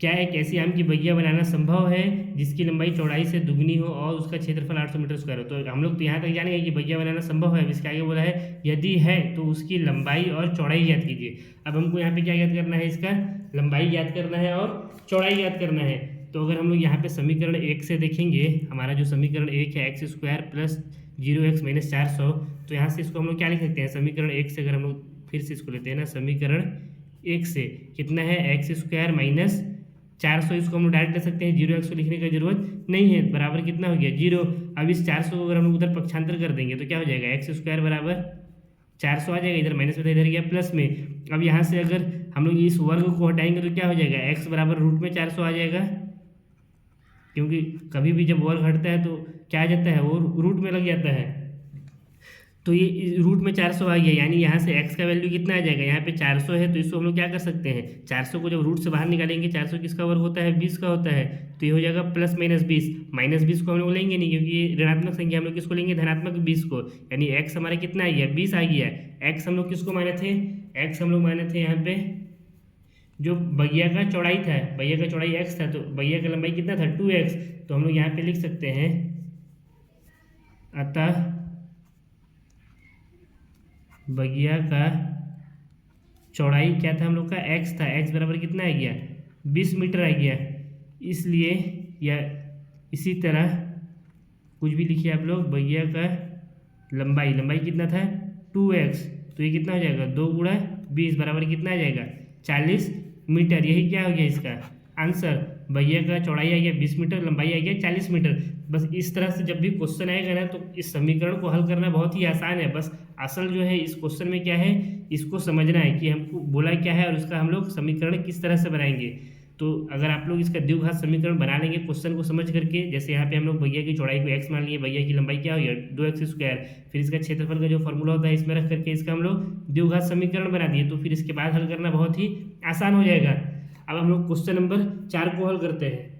क्या एक ऐसी आम की बगिया बनाना संभव है जिसकी लंबाई चौड़ाई से दुगनी हो और उसका क्षेत्रफल 800 मीटर स्क्वायर हो। तो हम लोग तो यहाँ तक जानेंगे कि बगिया बनाना संभव है। इसके आगे बोला है यदि है तो उसकी लंबाई और चौड़ाई याद कीजिए। अब हमको यहाँ पे क्या याद करना है, इसका लंबाई याद करना है और चौड़ाई याद करना है। तो अगर हम लोग यहाँ पे समीकरण 1 से देखेंगे, हमारा जो समीकरण 1 है x square plus 0x minus 400, तो यहाँ से इसको हम लोग क्या लिख सकते हैं, समीकरण 1 से अगर हम लोग फिर से इसको लेते हैं ना, समीकरण 1 से कितना है, एक्स स्क्वायर माइनस 400, इसको हम लोग डायरेक्ट ले सकते हैं, 0x को लिखने की जरूरत नहीं है, बराबर कितना हो गया 0। अब इस 400 को अगर हम लोग उधर पक्षांतर कर देंगे तो क्या हो जाएगा, एक्स स्क्वायर बराबर 400 आ जाएगा, इधर माइनस में था, इधर गया प्लस में। अब यहाँ से अगर हम लोग इस वर्ग को हटाएंगे तो क्या हो जाएगा, एक्स बराबर रूट में 400 आ जाएगा, क्योंकि कभी भी जब वर्ग हटता है तो क्या आ जाता है, वो रूट में लग जाता है। तो ये रूट में 400 आ गया, यानी यहाँ से x का वैल्यू कितना आ जाएगा, यहाँ पे 400 है, तो इसको हम लोग क्या कर सकते हैं, 400 को जब रूट से बाहर निकालेंगे, 400 किसका वर्ग होता है, 20 का होता है, तो ये हो जाएगा प्लस माइनस 20। माइनस 20 को हम लोग लेंगे नहीं, क्योंकि ये ऋणात्मक संख्या, हम लोग किसको लेंगे, धनात्मक 20 को, यानी x हमारा कितना आ गया, 20 आ गया। x हम लोग किसको माने थे, x हम लोग माने थे यहाँ पे जो बगिया का चौड़ाई था, बगिया का चौड़ाई x था, तो बगिया का लंबाई कितना था 2x, तो हम लोग यहाँ पे लिख सकते हैं, अतः बगिया का चौड़ाई क्या था हम लोग का, x था, x बराबर कितना आ गया 20 मीटर आ गया। इसलिए या इसी तरह कुछ भी लिखिए आप लोग, बगिया का लंबाई कितना था 2x, तो ये कितना हो जाएगा 2 गुणा 20 बराबर कितना आ जाएगा 40 मीटर। यही क्या हो गया इसका आंसर, बगिया का चौड़ाई आ गया 20 मीटर, लंबाई आ गया 40 मीटर। बस इस तरह से जब भी क्वेश्चन आएगा ना, तो इस समीकरण को हल करना बहुत ही आसान है। बस असल जो है इस क्वेश्चन में क्या है, इसको समझना है कि हमको बोला क्या है और उसका हम लोग समीकरण किस तरह से बनाएंगे। तो अगर आप लोग इसका द्विघात समीकरण बना लेंगे क्वेश्चन को समझ करके, जैसे यहाँ पे हम लोग बगिया की चौड़ाई को x मान लिए, बगिया की लंबाई क्या हो गया 2x स्क्वायर, फिर इसका क्षेत्रफल का जो फॉर्मूला होता है इसमें रख करके इसका हम लोग द्विघात समीकरण बना दिए, तो फिर इसके बाद हल करना बहुत ही आसान हो जाएगा। अब हम लोग क्वेश्चन नंबर 4 को हल करते हैं।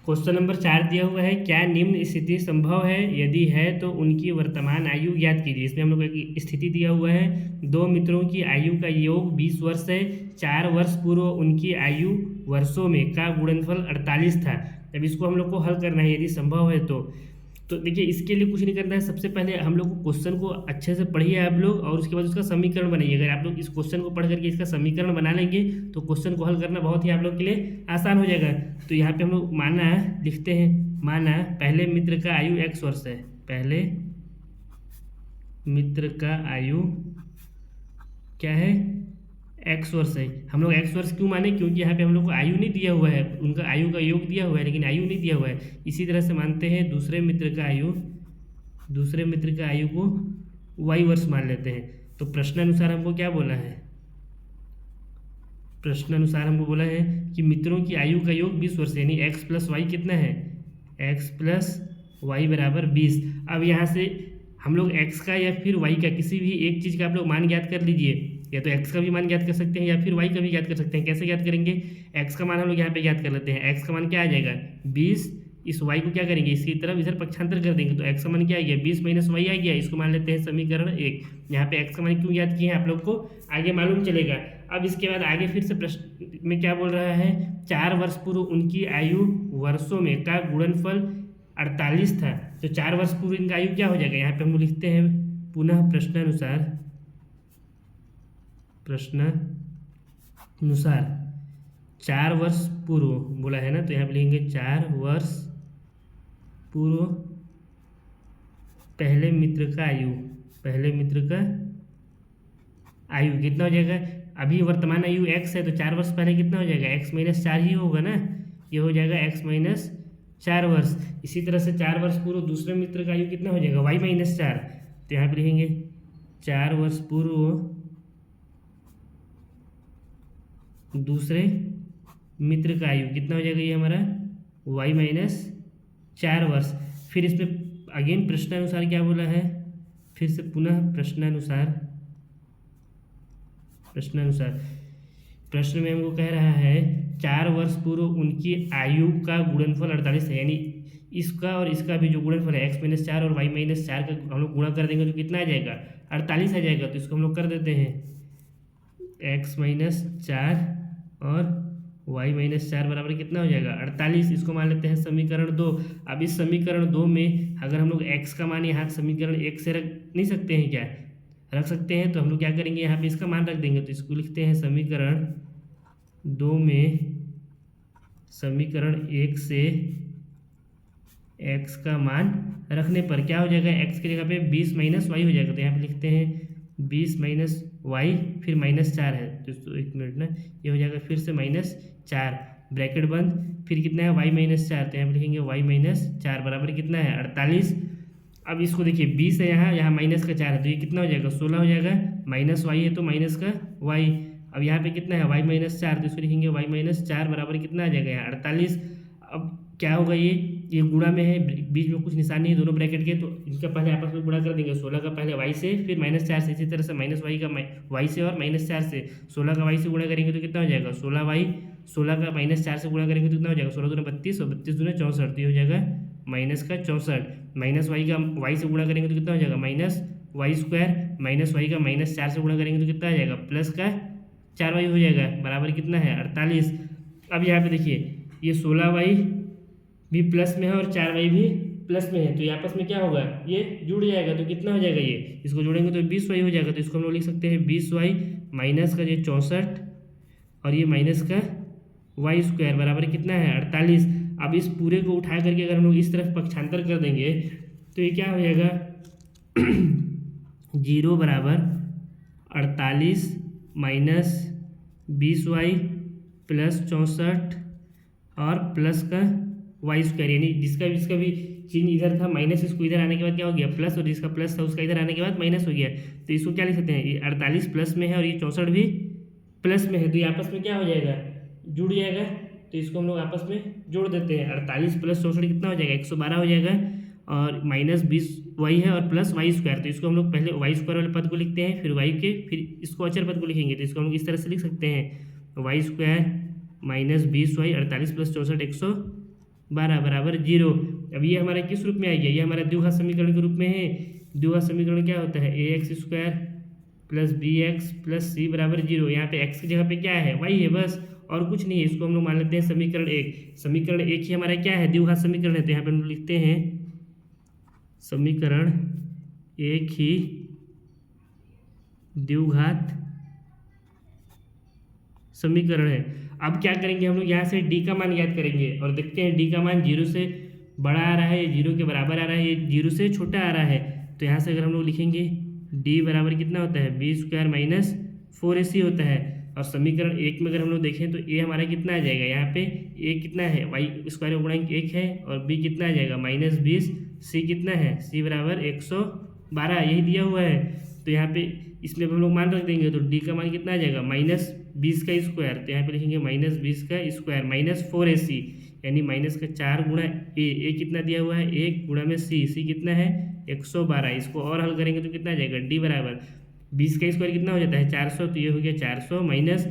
क्वेश्चन नंबर 4 दिया हुआ है, क्या निम्न स्थिति संभव है, यदि है तो उनकी वर्तमान आयु ज्ञात कीजिए। इसमें हम लोग एक स्थिति दिया हुआ है, दो मित्रों की आयु का योग 20 वर्ष है, 4 वर्ष पूर्व उनकी आयु वर्षों में का गुणनफल 48 था। अब इसको हम लोग को हल करना है यदि संभव है तो देखिए इसके लिए कुछ नहीं करना है, सबसे पहले हम लोग को क्वेश्चन को अच्छे से पढ़िए आप लोग, और उसके बाद उसका समीकरण बनाइए। अगर आप लोग इस क्वेश्चन को पढ़ करके इसका समीकरण बना लेंगे तो क्वेश्चन को हल करना बहुत ही आप लोग के लिए आसान हो जाएगा। तो यहाँ पे हम लोग माना लिखते हैं, माना पहले मित्र का आयु x वर्ष है, पहले मित्र का आयु क्या है x वर्ष है। हम लोग x वर्ष क्यों माने, क्योंकि यहाँ पे हम लोग को आयु नहीं दिया हुआ है, उनका आयु का योग दिया हुआ है लेकिन आयु नहीं दिया हुआ है। इसी तरह से मानते हैं दूसरे मित्र का आयु को y वर्ष मान लेते हैं। तो प्रश्नानुसार हमको क्या बोला है, प्रश्नानुसार हमको बोला है कि मित्रों की आयु का योग 20 वर्ष, यानी x प्लस वाई कितना है, x प्लस वाई बराबर 20। अब यहाँ से हम लोग x का या फिर y का किसी भी एक चीज़ का आप लोग मान ज्ञात कर लीजिए, या तो x का भी मान ज्ञात कर सकते हैं या फिर y का भी ज्ञात कर सकते हैं। कैसे ज्ञात करेंगे, x का मान हम लोग यहाँ पे ज्ञात कर लेते हैं, x का मान क्या आ जाएगा 20, इस y को क्या करेंगे इसकी तरफ इधर पक्षांतर कर देंगे, तो x का मान क्या आ गया 20 माइनस y आ गया, इसको मान लेते हैं समीकरण 1। यहाँ पे x का मान क्यों ज्ञात किए हैं आप लोग को आगे मालूम चलेगा। अब इसके बाद आगे फिर से प्रश्न में क्या बोल रहा है, 4 वर्ष पूर्व उनकी आयु वर्षों में का गुणनफल 48 था, तो 4 वर्ष पूर्व इनका आयु क्या हो जाएगा, यहाँ पे हम लिखते हैं पुनः प्रश्नानुसार 4 वर्ष पूर्व बोला है ना, तो यहाँ पे लिखेंगे 4 वर्ष पूर्व पहले मित्र का आयु कितना हो जाएगा। अभी वर्तमान आयु x है तो 4 वर्ष पहले कितना हो जाएगा, x माइनस 4 ही होगा ना, ये हो जाएगा x माइनस 4 वर्ष। इसी तरह से 4 वर्ष पूर्व दूसरे मित्र का आयु कितना हो जाएगा, y माइनस 4, तो यहाँ पे लिखेंगे 4 वर्ष पूर्व दूसरे मित्र का आयु कितना हो जाएगा, ये हमारा y माइनस 4 वर्ष। फिर इसमें अगेन प्रश्नानुसार क्या बोला है, फिर से पुनः प्रश्नानुसार प्रश्न में हमको कह रहा है 4 वर्ष पूर्व उनकी आयु का गुणनफल 48 है, यानी इसका और इसका भी जो गुणनफल है x माइनस 4 और y माइनस 4 का हम लोग गुणा कर देंगे तो कितना आ जाएगा, 48 आ जाएगा। तो इसको हम लोग कर देते हैं x माइनस 4 और y माइनस 4 बराबर कितना हो जाएगा, 48। इसको मान लेते हैं समीकरण 2। अब इस समीकरण 2 में अगर हम लोग x का मान यहाँ समीकरण 1 से रख नहीं सकते हैं, क्या रख सकते हैं, तो हम लोग क्या करेंगे, यहाँ पे इसका मान रख देंगे। तो इसको लिखते हैं समीकरण 2 में समीकरण 1 से x का मान रखने पर क्या हो जाएगा, x की जगह पे 20 माइनस वाई हो जाएगा। तो यहाँ पे लिखते हैं 20 माइनस वाई, फिर माइनस 4 है तो एक मिनट ना, ये हो जाएगा फिर से -4 ब्रैकेट बंद, फिर कितना है y माइनस 4, तो यहाँ पे लिखेंगे y माइनस 4 बराबर कितना है 48। अब इसको देखिए 20 है यहाँ माइनस का 4 है तो ये कितना हो जाएगा 16 हो जाएगा, माइनस y है तो माइनस का y। अब यहाँ पे कितना है y माइनस 4, तो इसको लिखेंगे y माइनस 4 बराबर कितना आ जाएगा यहाँ 48। अब क्या होगा, ये गुणा में है, बीच में कुछ निशान नहीं है दोनों ब्रैकेट के, तो इनका पहले आपस में गुणा कर देंगे। 16 का पहले y से, फिर -4 से, इसी तरह से माइनस वाई का y से और -4 से, 16 का y से गुणा करेंगे तो कितना हो जाएगा 16y, 16 का -4 से गुणा करेंगे तो कितना हो जाएगा 16 दूना 32 और 32 दूना 64, तो ये हो जाएगा माइनस का 64। माइनस वाई का y से गुणा करेंगे तो कितना हो जाएगा minus y square, minus y का -4 से गुणा करेंगे तो कितना आ जाएगा प्लस का 4y हो जाएगा, बराबर कितना है 48। अब यहाँ पे देखिए ये 16y भी प्लस में है और 4y भी प्लस में है, तो ये आपस में क्या होगा, ये जुड़ जाएगा। तो कितना हो जाएगा, ये इसको जोड़ेंगे तो 20y हो जाएगा। तो इसको हम लोग लिख सकते हैं 20y माइनस का ये 64 और ये माइनस का वाई स्क्वायर बराबर कितना है 48। अब इस पूरे को उठा करके अगर हम लोग इस तरफ पक्षांतर कर देंगे तो ये क्या हो जाएगा 0 बराबर 48 माइनस 20y प्लस 64 और प्लस का वाई स्क्वायर, यानी जिसका भी चिन्ह इधर था माइनस, इसको इधर आने के बाद क्या हो गया प्लस, और जिसका प्लस था उसका इधर आने के बाद माइनस हो गया। तो इसको क्या लिख सकते हैं, ये 48 प्लस में है और ये 64 भी प्लस में है, तो ये आपस में क्या हो जाएगा जुड़ जाएगा। तो इसको हम लोग आपस में जोड़ देते हैं, 48 प्लस 64 कितना हो जाएगा 112 हो जाएगा, और माइनस 20y है और प्लस वाई स्क्वायर। तो इसको हम लोग पहले वाई स्क्वायर वाले पद को लिखते हैं, फिर वाई के, फिर इसको अचर पद को लिखेंगे। तो इसको हम लोग इस तरह से लिख सकते हैं Y square minus 20y 48 plus 64 112 बराबर 0। अब ये हमारा किस रूप में आ गया, ये हमारा द्विघात समीकरण के रूप में है। द्विघात समीकरण क्या होता है ax square plus bx plus c बराबर 0। यहाँ पे x की जगह पे क्या है y है बस, और कुछ नहीं है। इसको हम लोग मान लेते हैं समीकरण 1। समीकरण 1 ही हमारा क्या है द्विघात समीकरण है, तो यहाँ पे हम लिखते हैं समीकरण 1 ही द्विघात समीकरण है। अब क्या करेंगे हम लोग यहाँ से d का मान ज्ञात करेंगे और देखते हैं d का मान 0 से बड़ा आ रहा है, 0 के बराबर आ रहा है, ये 0 से छोटा आ रहा है। तो यहाँ से अगर हम लोग लिखेंगे d बराबर कितना होता है b स्क्वायर माइनस 4ac होता है। और समीकरण 1 में अगर हम लोग देखें तो a हमारा कितना आ जाएगा, यहाँ पे a कितना है y स्क्वायर गुणांक 1 है, और b कितना आ जाएगा -20, c कितना है c बराबर 112, यही दिया हुआ है। तो यहाँ पे इसमें हम लोग मान रख देंगे तो d का मान कितना आ जाएगा -20 का स्क्वायर। तो यहाँ पे लिखेंगे -20 का स्क्वायर माइनस 4ac, यानी माइनस का 4 गुणा a कितना दिया हुआ है 1 गुणा में c कितना है 112। इसको और हल करेंगे तो कितना आ जाएगा d बराबर 20 का स्क्वायर कितना हो जाता है 400, तो ये हो गया 400 माइनस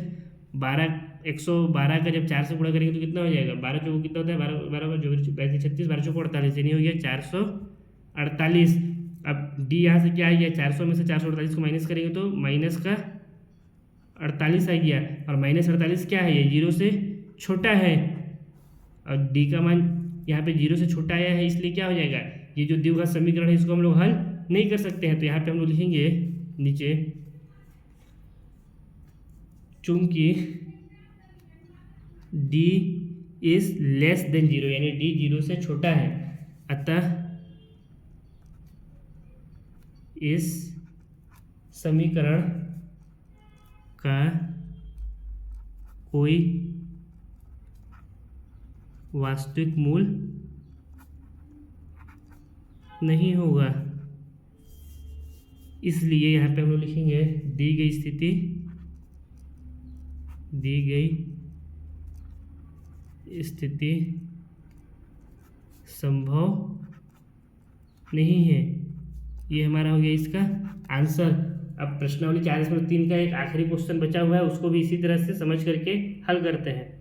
112 का जब 4 से गुणा करेंगे तो कितना हो जाएगा 12 चौको कितना होता है 12 36 12 चौको 48, यानी हो गया 448। अब d यहाँ से क्या आ गया 400 में से 448 को माइनस करेंगे तो माइनस का 48 आ गया, और -48 क्या है ये 0 से छोटा है, और d का मान यहाँ पे 0 से छोटा आया है, इसलिए क्या हो जाएगा ये जो द्विघात समीकरण है इसको हम लोग हल नहीं कर सकते हैं। तो यहाँ पे हम लोग लिखेंगे नीचे चूंकि d इज लेस देन 0, यानी d 0 से छोटा है, अतः इस समीकरण का कोई वास्तविक मूल नहीं होगा। इसलिए यहाँ पे हम लोग लिखेंगे दी गई स्थिति संभव नहीं है। ये हमारा हो गया इसका आंसर। अब प्रश्नावली 4.3 का एक आखिरी क्वेश्चन बचा हुआ है, उसको भी इसी तरह से समझ करके हल करते हैं।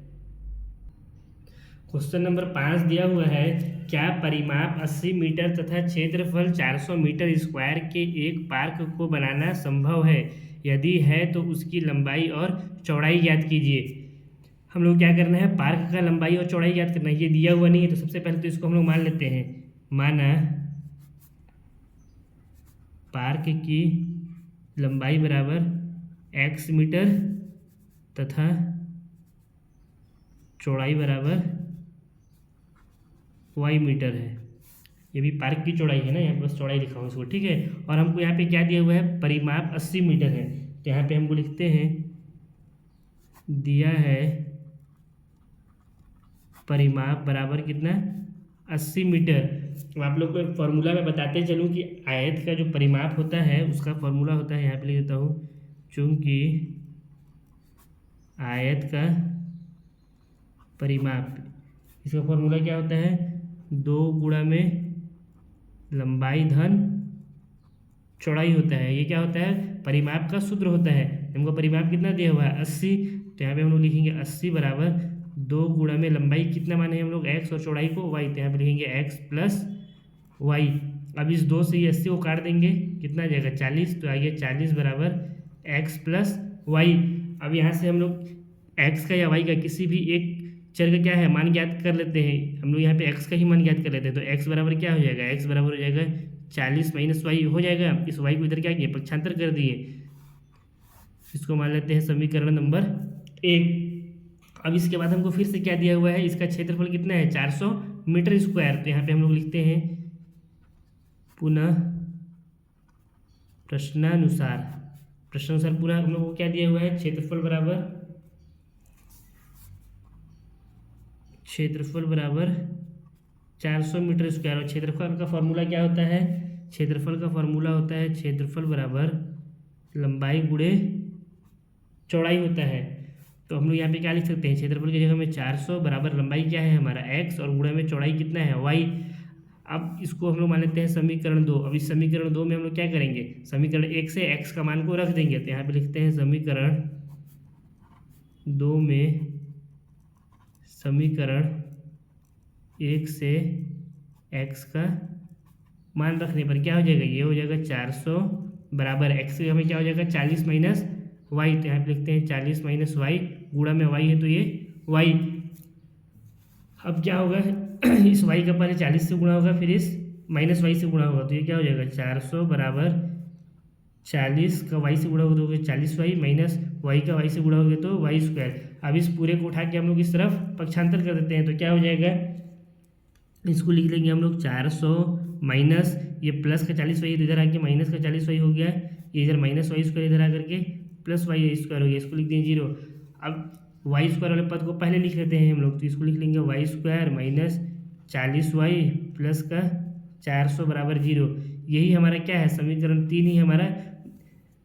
क्वेश्चन नंबर 5 दिया हुआ है, क्या परिमाप 80 मीटर तथा क्षेत्रफल 400 मीटर स्क्वायर के एक पार्क को बनाना संभव है? यदि है तो उसकी लंबाई और चौड़ाई ज्ञात कीजिए। हम लोग क्या करना है, पार्क का लंबाई और चौड़ाई ज्ञात करना है। ये दिया हुआ नहीं है तो सबसे पहले तो इसको हम लोग मान लेते हैं। माना पार्क की लंबाई बराबर x मीटर तथा चौड़ाई बराबर y मीटर है। ये भी पार्क की चौड़ाई है ना, यहाँ पे बस चौड़ाई लिखा हूँ इसको, ठीक है। और हमको यहाँ पे क्या दिया हुआ है, परिमाप 80 मीटर है। तो यहाँ पे हमको लिखते हैं दिया है परिमाप बराबर कितना, 80 मीटर। अब आप लोग को एक फॉर्मूला में बताते चलूँ कि आयत का जो परिमाप होता है उसका फॉर्मूला होता है, यहाँ पे लिख देता हूँ, चूँकि आयत का परिमाप, इसका फॉर्मूला क्या होता है, 2 गुणा में लंबाई धन चौड़ाई होता है। ये क्या होता है, परिमाप का सूत्र होता है। हमको परिमाप कितना दिया हुआ है, 80। तो यहाँ पे हम लोग लिखेंगे 80 बराबर 2 गुणा में लंबाई कितना माने हम लोग, x, और चौड़ाई को y। तो यहाँ पे लिखेंगे x प्लस y। अब इस 2 से ये 80 को काट देंगे, कितना आ जाएगा 40। तो आ गया 40 बराबर x प्लस y। अब यहाँ से हम लोग x का या y का किसी भी एक चर का क्या है मान ज्ञात कर लेते हैं। हम लोग यहाँ पे x का ही मान ज्ञात कर लेते हैं। तो x बराबर क्या हो जाएगा, x बराबर हो जाएगा 40 माइनस y हो जाएगा। इस y को इधर क्या किए, पक्षांतर कर दिए। इसको मान लेते हैं समीकरण नंबर 1। अब इसके बाद हमको फिर से क्या दिया हुआ है, इसका क्षेत्रफल कितना है, 400 मीटर स्क्वायर। तो यहाँ पे हम लोग लिखते हैं पुनः प्रश्नानुसार पुनः हम लोग को क्या दिया हुआ है, क्षेत्रफल बराबर 400 मीटर स्क्वायर। और क्षेत्रफल का फॉर्मूला क्या होता है, क्षेत्रफल का फॉर्मूला होता है क्षेत्रफल बराबर लंबाई गुणे चौड़ाई होता है। तो हम लोग यहाँ पे क्या लिख सकते हैं, क्षेत्रफल की जगह में 400 बराबर लंबाई क्या है हमारा x, और गुणा में चौड़ाई कितना है y। अब इसको हम लोग मान लेते हैं समीकरण 2। अब इस समीकरण 2 में हम लोग क्या करेंगे, समीकरण 1 से x का मान को रख देंगे। तो यहाँ पे लिखते हैं समीकरण 2 में समीकरण 1 से x का मान रखने पर क्या हो जाएगा, ये हो जाएगा 400 बराबर x की हमें क्या हो जाएगा 40 माइनस y। तो यहाँ पे लिखते हैं 40 माइनस y, गुणा में y है तो ये y। अब क्या होगा इस y का पहले 40 से गुणा होगा, फिर इस माइनस y से गुणा होगा। तो ये क्या हो जाएगा 400 बराबर 40 का y से गुणा होगा तो 40y, माइनस y का y से गुणा होगा तो y स्क्वायर। अब इस पूरे को उठा के हम लोग इस तरफ पक्षांतर कर देते हैं। तो क्या हो जाएगा, इसको लिख लेंगे हम लोग 400 माइनस ये प्लस का 40y इधर आके माइनस का 40y हो गया, ये इधर माइनस y स्क्वायर इधर आकर के प्लस y स्क्वायर हो गया। इसको लिख देंगे 0। अब y स्क्वायर वाले पद को पहले लिख लेते हैं हम लोग। तो इसको लिख लेंगे y square minus 40y plus का 400 बराबर 0। यही हमारा क्या है, समीकरण 3 ही हमारा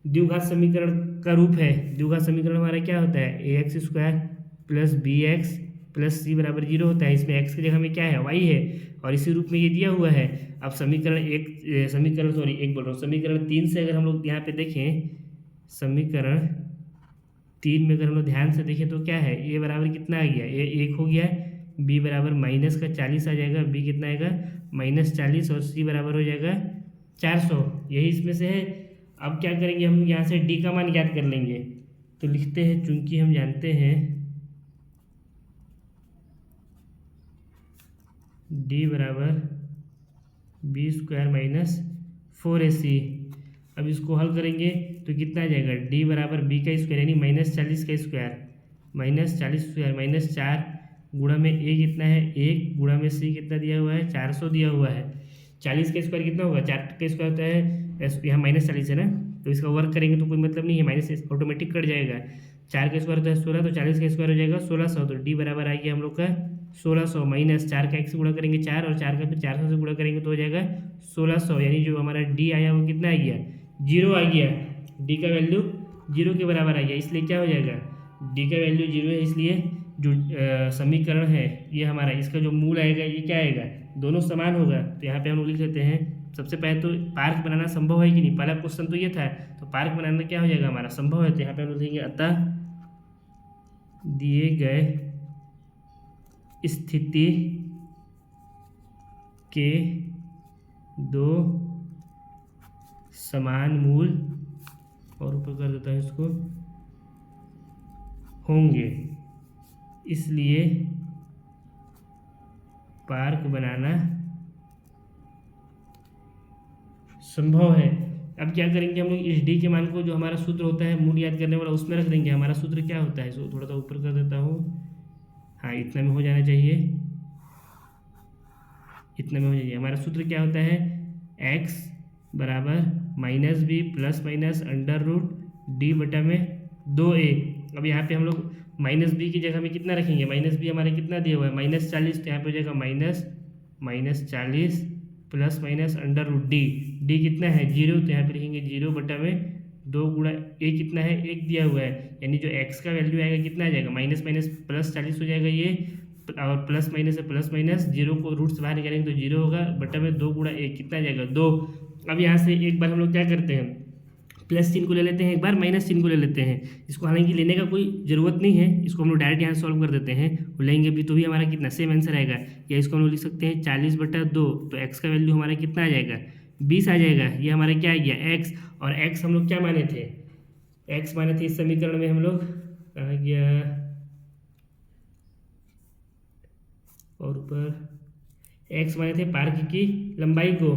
द्विघात समीकरण का रूप है। द्विघात समीकरण हमारा क्या होता है, ax square plus bx plus c बराबर 0 होता है। इसमें x की जगह में क्या है, y है, और इसी रूप में ये दिया हुआ है। अब समीकरण 3 से अगर हम लोग यहाँ पे देखें, समीकरण 3 में अगर हम लोग ध्यान से देखें तो क्या है, a बराबर कितना आ गया, a 1 हो गया, b बराबर माइनस का 40 आ जाएगा, b कितना आएगा माइनस 40, और c बराबर हो जाएगा 400। यही इसमें से है। अब क्या करेंगे हम लोग, यहाँ से d का मान ज्ञात कर लेंगे। तो लिखते हैं, चूंकि हम जानते हैं d बराबर b स्क्वायर माइनस 4ac। अब इसको हल करेंगे तो कितना आ जाएगा, d बराबर b का स्क्वायर यानी माइनस 40 का स्क्वायर, माइनस 4 गुणा में a कितना है 1, गुणा में c कितना दिया हुआ है 400 दिया हुआ है। 40 का स्क्वायर कितना होगा, 4 का स्क्वायर होता है यहाँ माइनस 40 है ना, तो इसका वर्क करेंगे तो कोई मतलब नहीं है, माइनस ऑटोमेटिक कट जाएगा। 4 का स्क्वायर होता है 16, तो 40 का स्क्वायर हो जाएगा 1600। तो डी बराबर आ गया हम लोग का 1600 माइनस 4 का 1 से गुणा करेंगे 4 और 4 का फिर 400 से गुणा करेंगे तो हो जाएगा 1600, यानी जो हमारा डी आया वो कितना आ गया, 0 आ गया। डी का वैल्यू 0 के बराबर आ गया, इसलिए क्या हो जाएगा, डी का वैल्यू 0 है, इसलिए जो समीकरण है ये हमारा, इसका जो मूल आएगा ये क्या आएगा, दोनों समान होगा। तो यहाँ पे हम लोग लिख लेते हैं, सबसे पहले तो पार्क बनाना संभव है कि नहीं, पहला क्वेश्चन तो ये था, तो पार्क बनाना क्या हो जाएगा हमारा, संभव है। तो यहाँ पे हम लोग लिखेंगे अतः दिए गए स्थिति के दो समान मूल, और ऊपर कर देता है इसको, होंगे, इसलिए पार्क बनाना संभव है। अब क्या करेंगे हम लोग, इस डी के मान को जो हमारा सूत्र होता है मूल याद करने वाला उसमें रख देंगे। हमारा सूत्र क्या होता है, इसको थोड़ा सा ऊपर कर देता हूँ, हाँ इतना में हो जाना चाहिए, इतना में हो जाइए। हमारा सूत्र क्या होता है, x बराबर minus b plus minus under root d बटा में 2a। अब यहाँ पे हम लोग माइनस बी की जगह में कितना रखेंगे, माइनस बी हमारे कितना दिया हुआ है -40, तो यहाँ पे हो जाएगा -40 plus minus under root d, d कितना है 0, तो यहाँ पे लिखेंगे 0 बटा में 2 गुणा ए कितना है 1 दिया हुआ है, यानी जो x का वैल्यू आएगा कितना आ जाएगा, माइनस माइनस प्लस 40 हो जाएगा ये, और प्लस माइनस है प्लस माइनस, 0 को रूट से बाहर निकालेंगे तो 0 होगा, बटा में 2 गुणा 1 कितना आ जाएगा 2। अब यहाँ से एक बार हम लोग क्या करते हैं, प्लस चिन्ह को ले लेते हैं, एक बार माइनस चिन्ह को ले लेते हैं। इसको हालांकि लेने का कोई ज़रूरत नहीं है, इसको हम लोग डायरेक्ट यहाँ सॉल्व कर देते हैं, वो लेंगे भी तो भी हमारा कितना सेम आंसर आएगा। या इसको हम लोग लिख सकते हैं 40/2, तो एक्स का वैल्यू हमारा कितना आ जाएगा 20 आ जाएगा। ये हमारा क्या आ गया एक्स, और एक्स हम लोग क्या माने थे, एक्स माने थे इस समीकरण में हम लोग आ गया, और ऊपर एक्स माने थे पार्क की लंबाई को,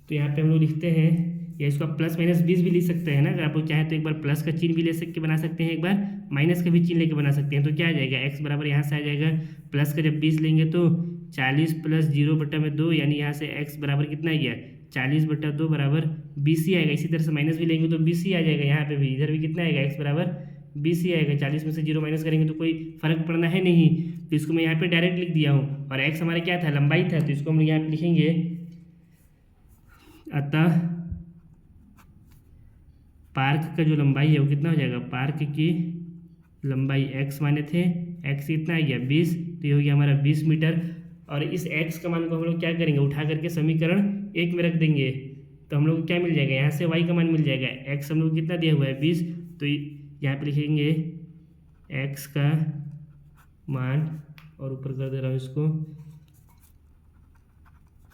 तो यहाँ पे हम लोग लिखते हैं, या इसको आप प्लस माइनस 20 भी लिख सकते हैं ना, अगर आप लोग चाहें तो एक बार प्लस का चिन्ह भी ले सकते बना सकते हैं, एक बार माइनस का भी चिन्ह लेके बना सकते हैं। तो क्या आ जाएगा एक्स बराबर यहाँ से आ जाएगा, प्लस का जब 20 लेंगे तो 40 प्लस 0 बटा में 2, यानी यहाँ से एक्स बराबर कितना आ गया 40/2 बराबर 20 ही आएगा। इसी तरह से माइनस भी लेंगे तो 20 ही आ जाएगा, यहाँ पे भी इधर भी कितना आएगा एक्स बराबर 20 ही आएगा। 40 में से 0 माइनस करेंगे तो कोई फर्क पड़ना है नहीं, तो इसको मैं यहाँ पे डायरेक्ट लिख दिया हूँ। और एक्स हमारा क्या था, लंबाई था, तो इसको हम यहाँ पे लिखेंगे अतः पार्क का जो लंबाई है वो कितना हो जाएगा, पार्क की लंबाई एक्स माने थे, एक्स कितना आ गया 20, तो ये हो गया हमारा 20 मीटर। और इस एक्स का मान को हम लोग क्या करेंगे, उठा करके समीकरण 1 में रख देंगे, तो हम लोग क्या मिल जाएगा, यहाँ से वाई का मान मिल जाएगा। एक्स हम लोग कितना दिया हुआ है 20, तो यहाँ पे लिखेंगे एक्स का मान, और ऊपर कर दे रहा हूँ इसको,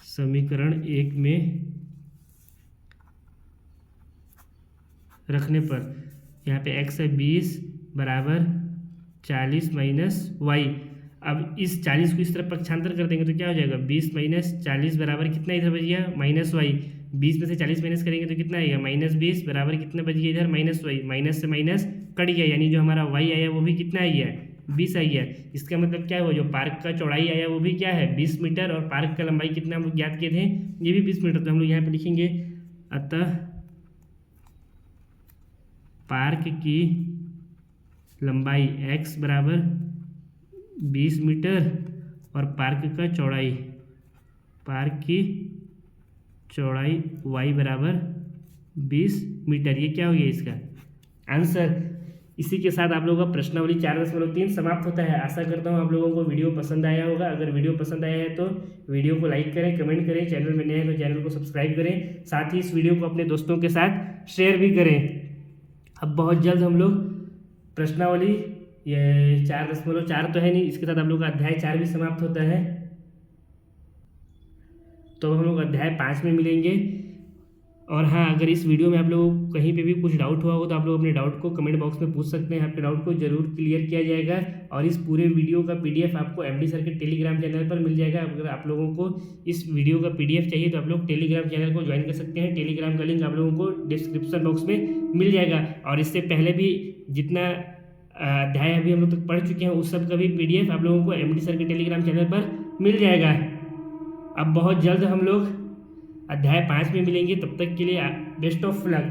समीकरण 1 में रखने पर यहाँ पे x है 20 बराबर 40 माइनस वाई। अब इस 40 को इस तरफ पक्षांतर कर देंगे तो क्या हो जाएगा 20 माइनस 40 बराबर कितना इधर बच गया माइनस वाई। 20 में से 40 माइनस करेंगे तो कितना आएगा -20 बराबर कितना बच गया इधर माइनस वाई। माइनस से माइनस कट गया, यानी जो हमारा वाई आया वो भी कितना आ गया 20 आ गया। इसका मतलब क्या हुआ, जो पार्क का चौड़ाई आया वो भी क्या है 20 मीटर, और पार्क का लंबाई कितना हम लोग ज्ञात किए थे ये भी 20 मीटर। तो हम लोग यहाँ पे लिखेंगे अतः पार्क की लंबाई x बराबर 20 मीटर और पार्क की चौड़ाई y बराबर 20 मीटर। ये क्या हो गया इसका आंसर। इसी के साथ आप लोगों का प्रश्नावली 4.3 समाप्त होता है। आशा करता हूँ आप लोगों को वीडियो पसंद आया होगा। अगर वीडियो पसंद आया है तो वीडियो को लाइक करें, कमेंट करें, चैनल में नए हैं तो चैनल को सब्सक्राइब करें, साथ ही इस वीडियो को अपने दोस्तों के साथ शेयर भी करें। अब बहुत जल्द हम लोग प्रश्नावली ये 4.4 तो है नहीं, इसके साथ हम लोग का अध्याय 4 भी समाप्त होता है। तो हम लोग अध्याय 5 में मिलेंगे। और हाँ, अगर इस वीडियो में आप लोगों को कहीं पे भी कुछ डाउट हुआ हो तो आप लोग अपने डाउट को कमेंट बॉक्स में पूछ सकते हैं, आपके डाउट को जरूर क्लियर किया जाएगा। और इस पूरे वीडियो का PDF आपको MD सर के टेलीग्राम चैनल पर मिल जाएगा। अगर आप लोगों को इस वीडियो का PDF चाहिए तो आप लोग टेलीग्राम चैनल को ज्वाइन कर सकते हैं। टेलीग्राम का लिंक आप लोगों को डिस्क्रिप्शन बॉक्स में मिल जाएगा। और इससे पहले भी जितना अध्याय अभी हम लोग तक पढ़ चुके हैं उस सब का भी PDF आप लोगों को MD सर के टेलीग्राम चैनल पर मिल जाएगा। अब बहुत जल्द हम लोग अध्याय 5 में मिलेंगे, तब तक के लिए बेस्ट ऑफ लक।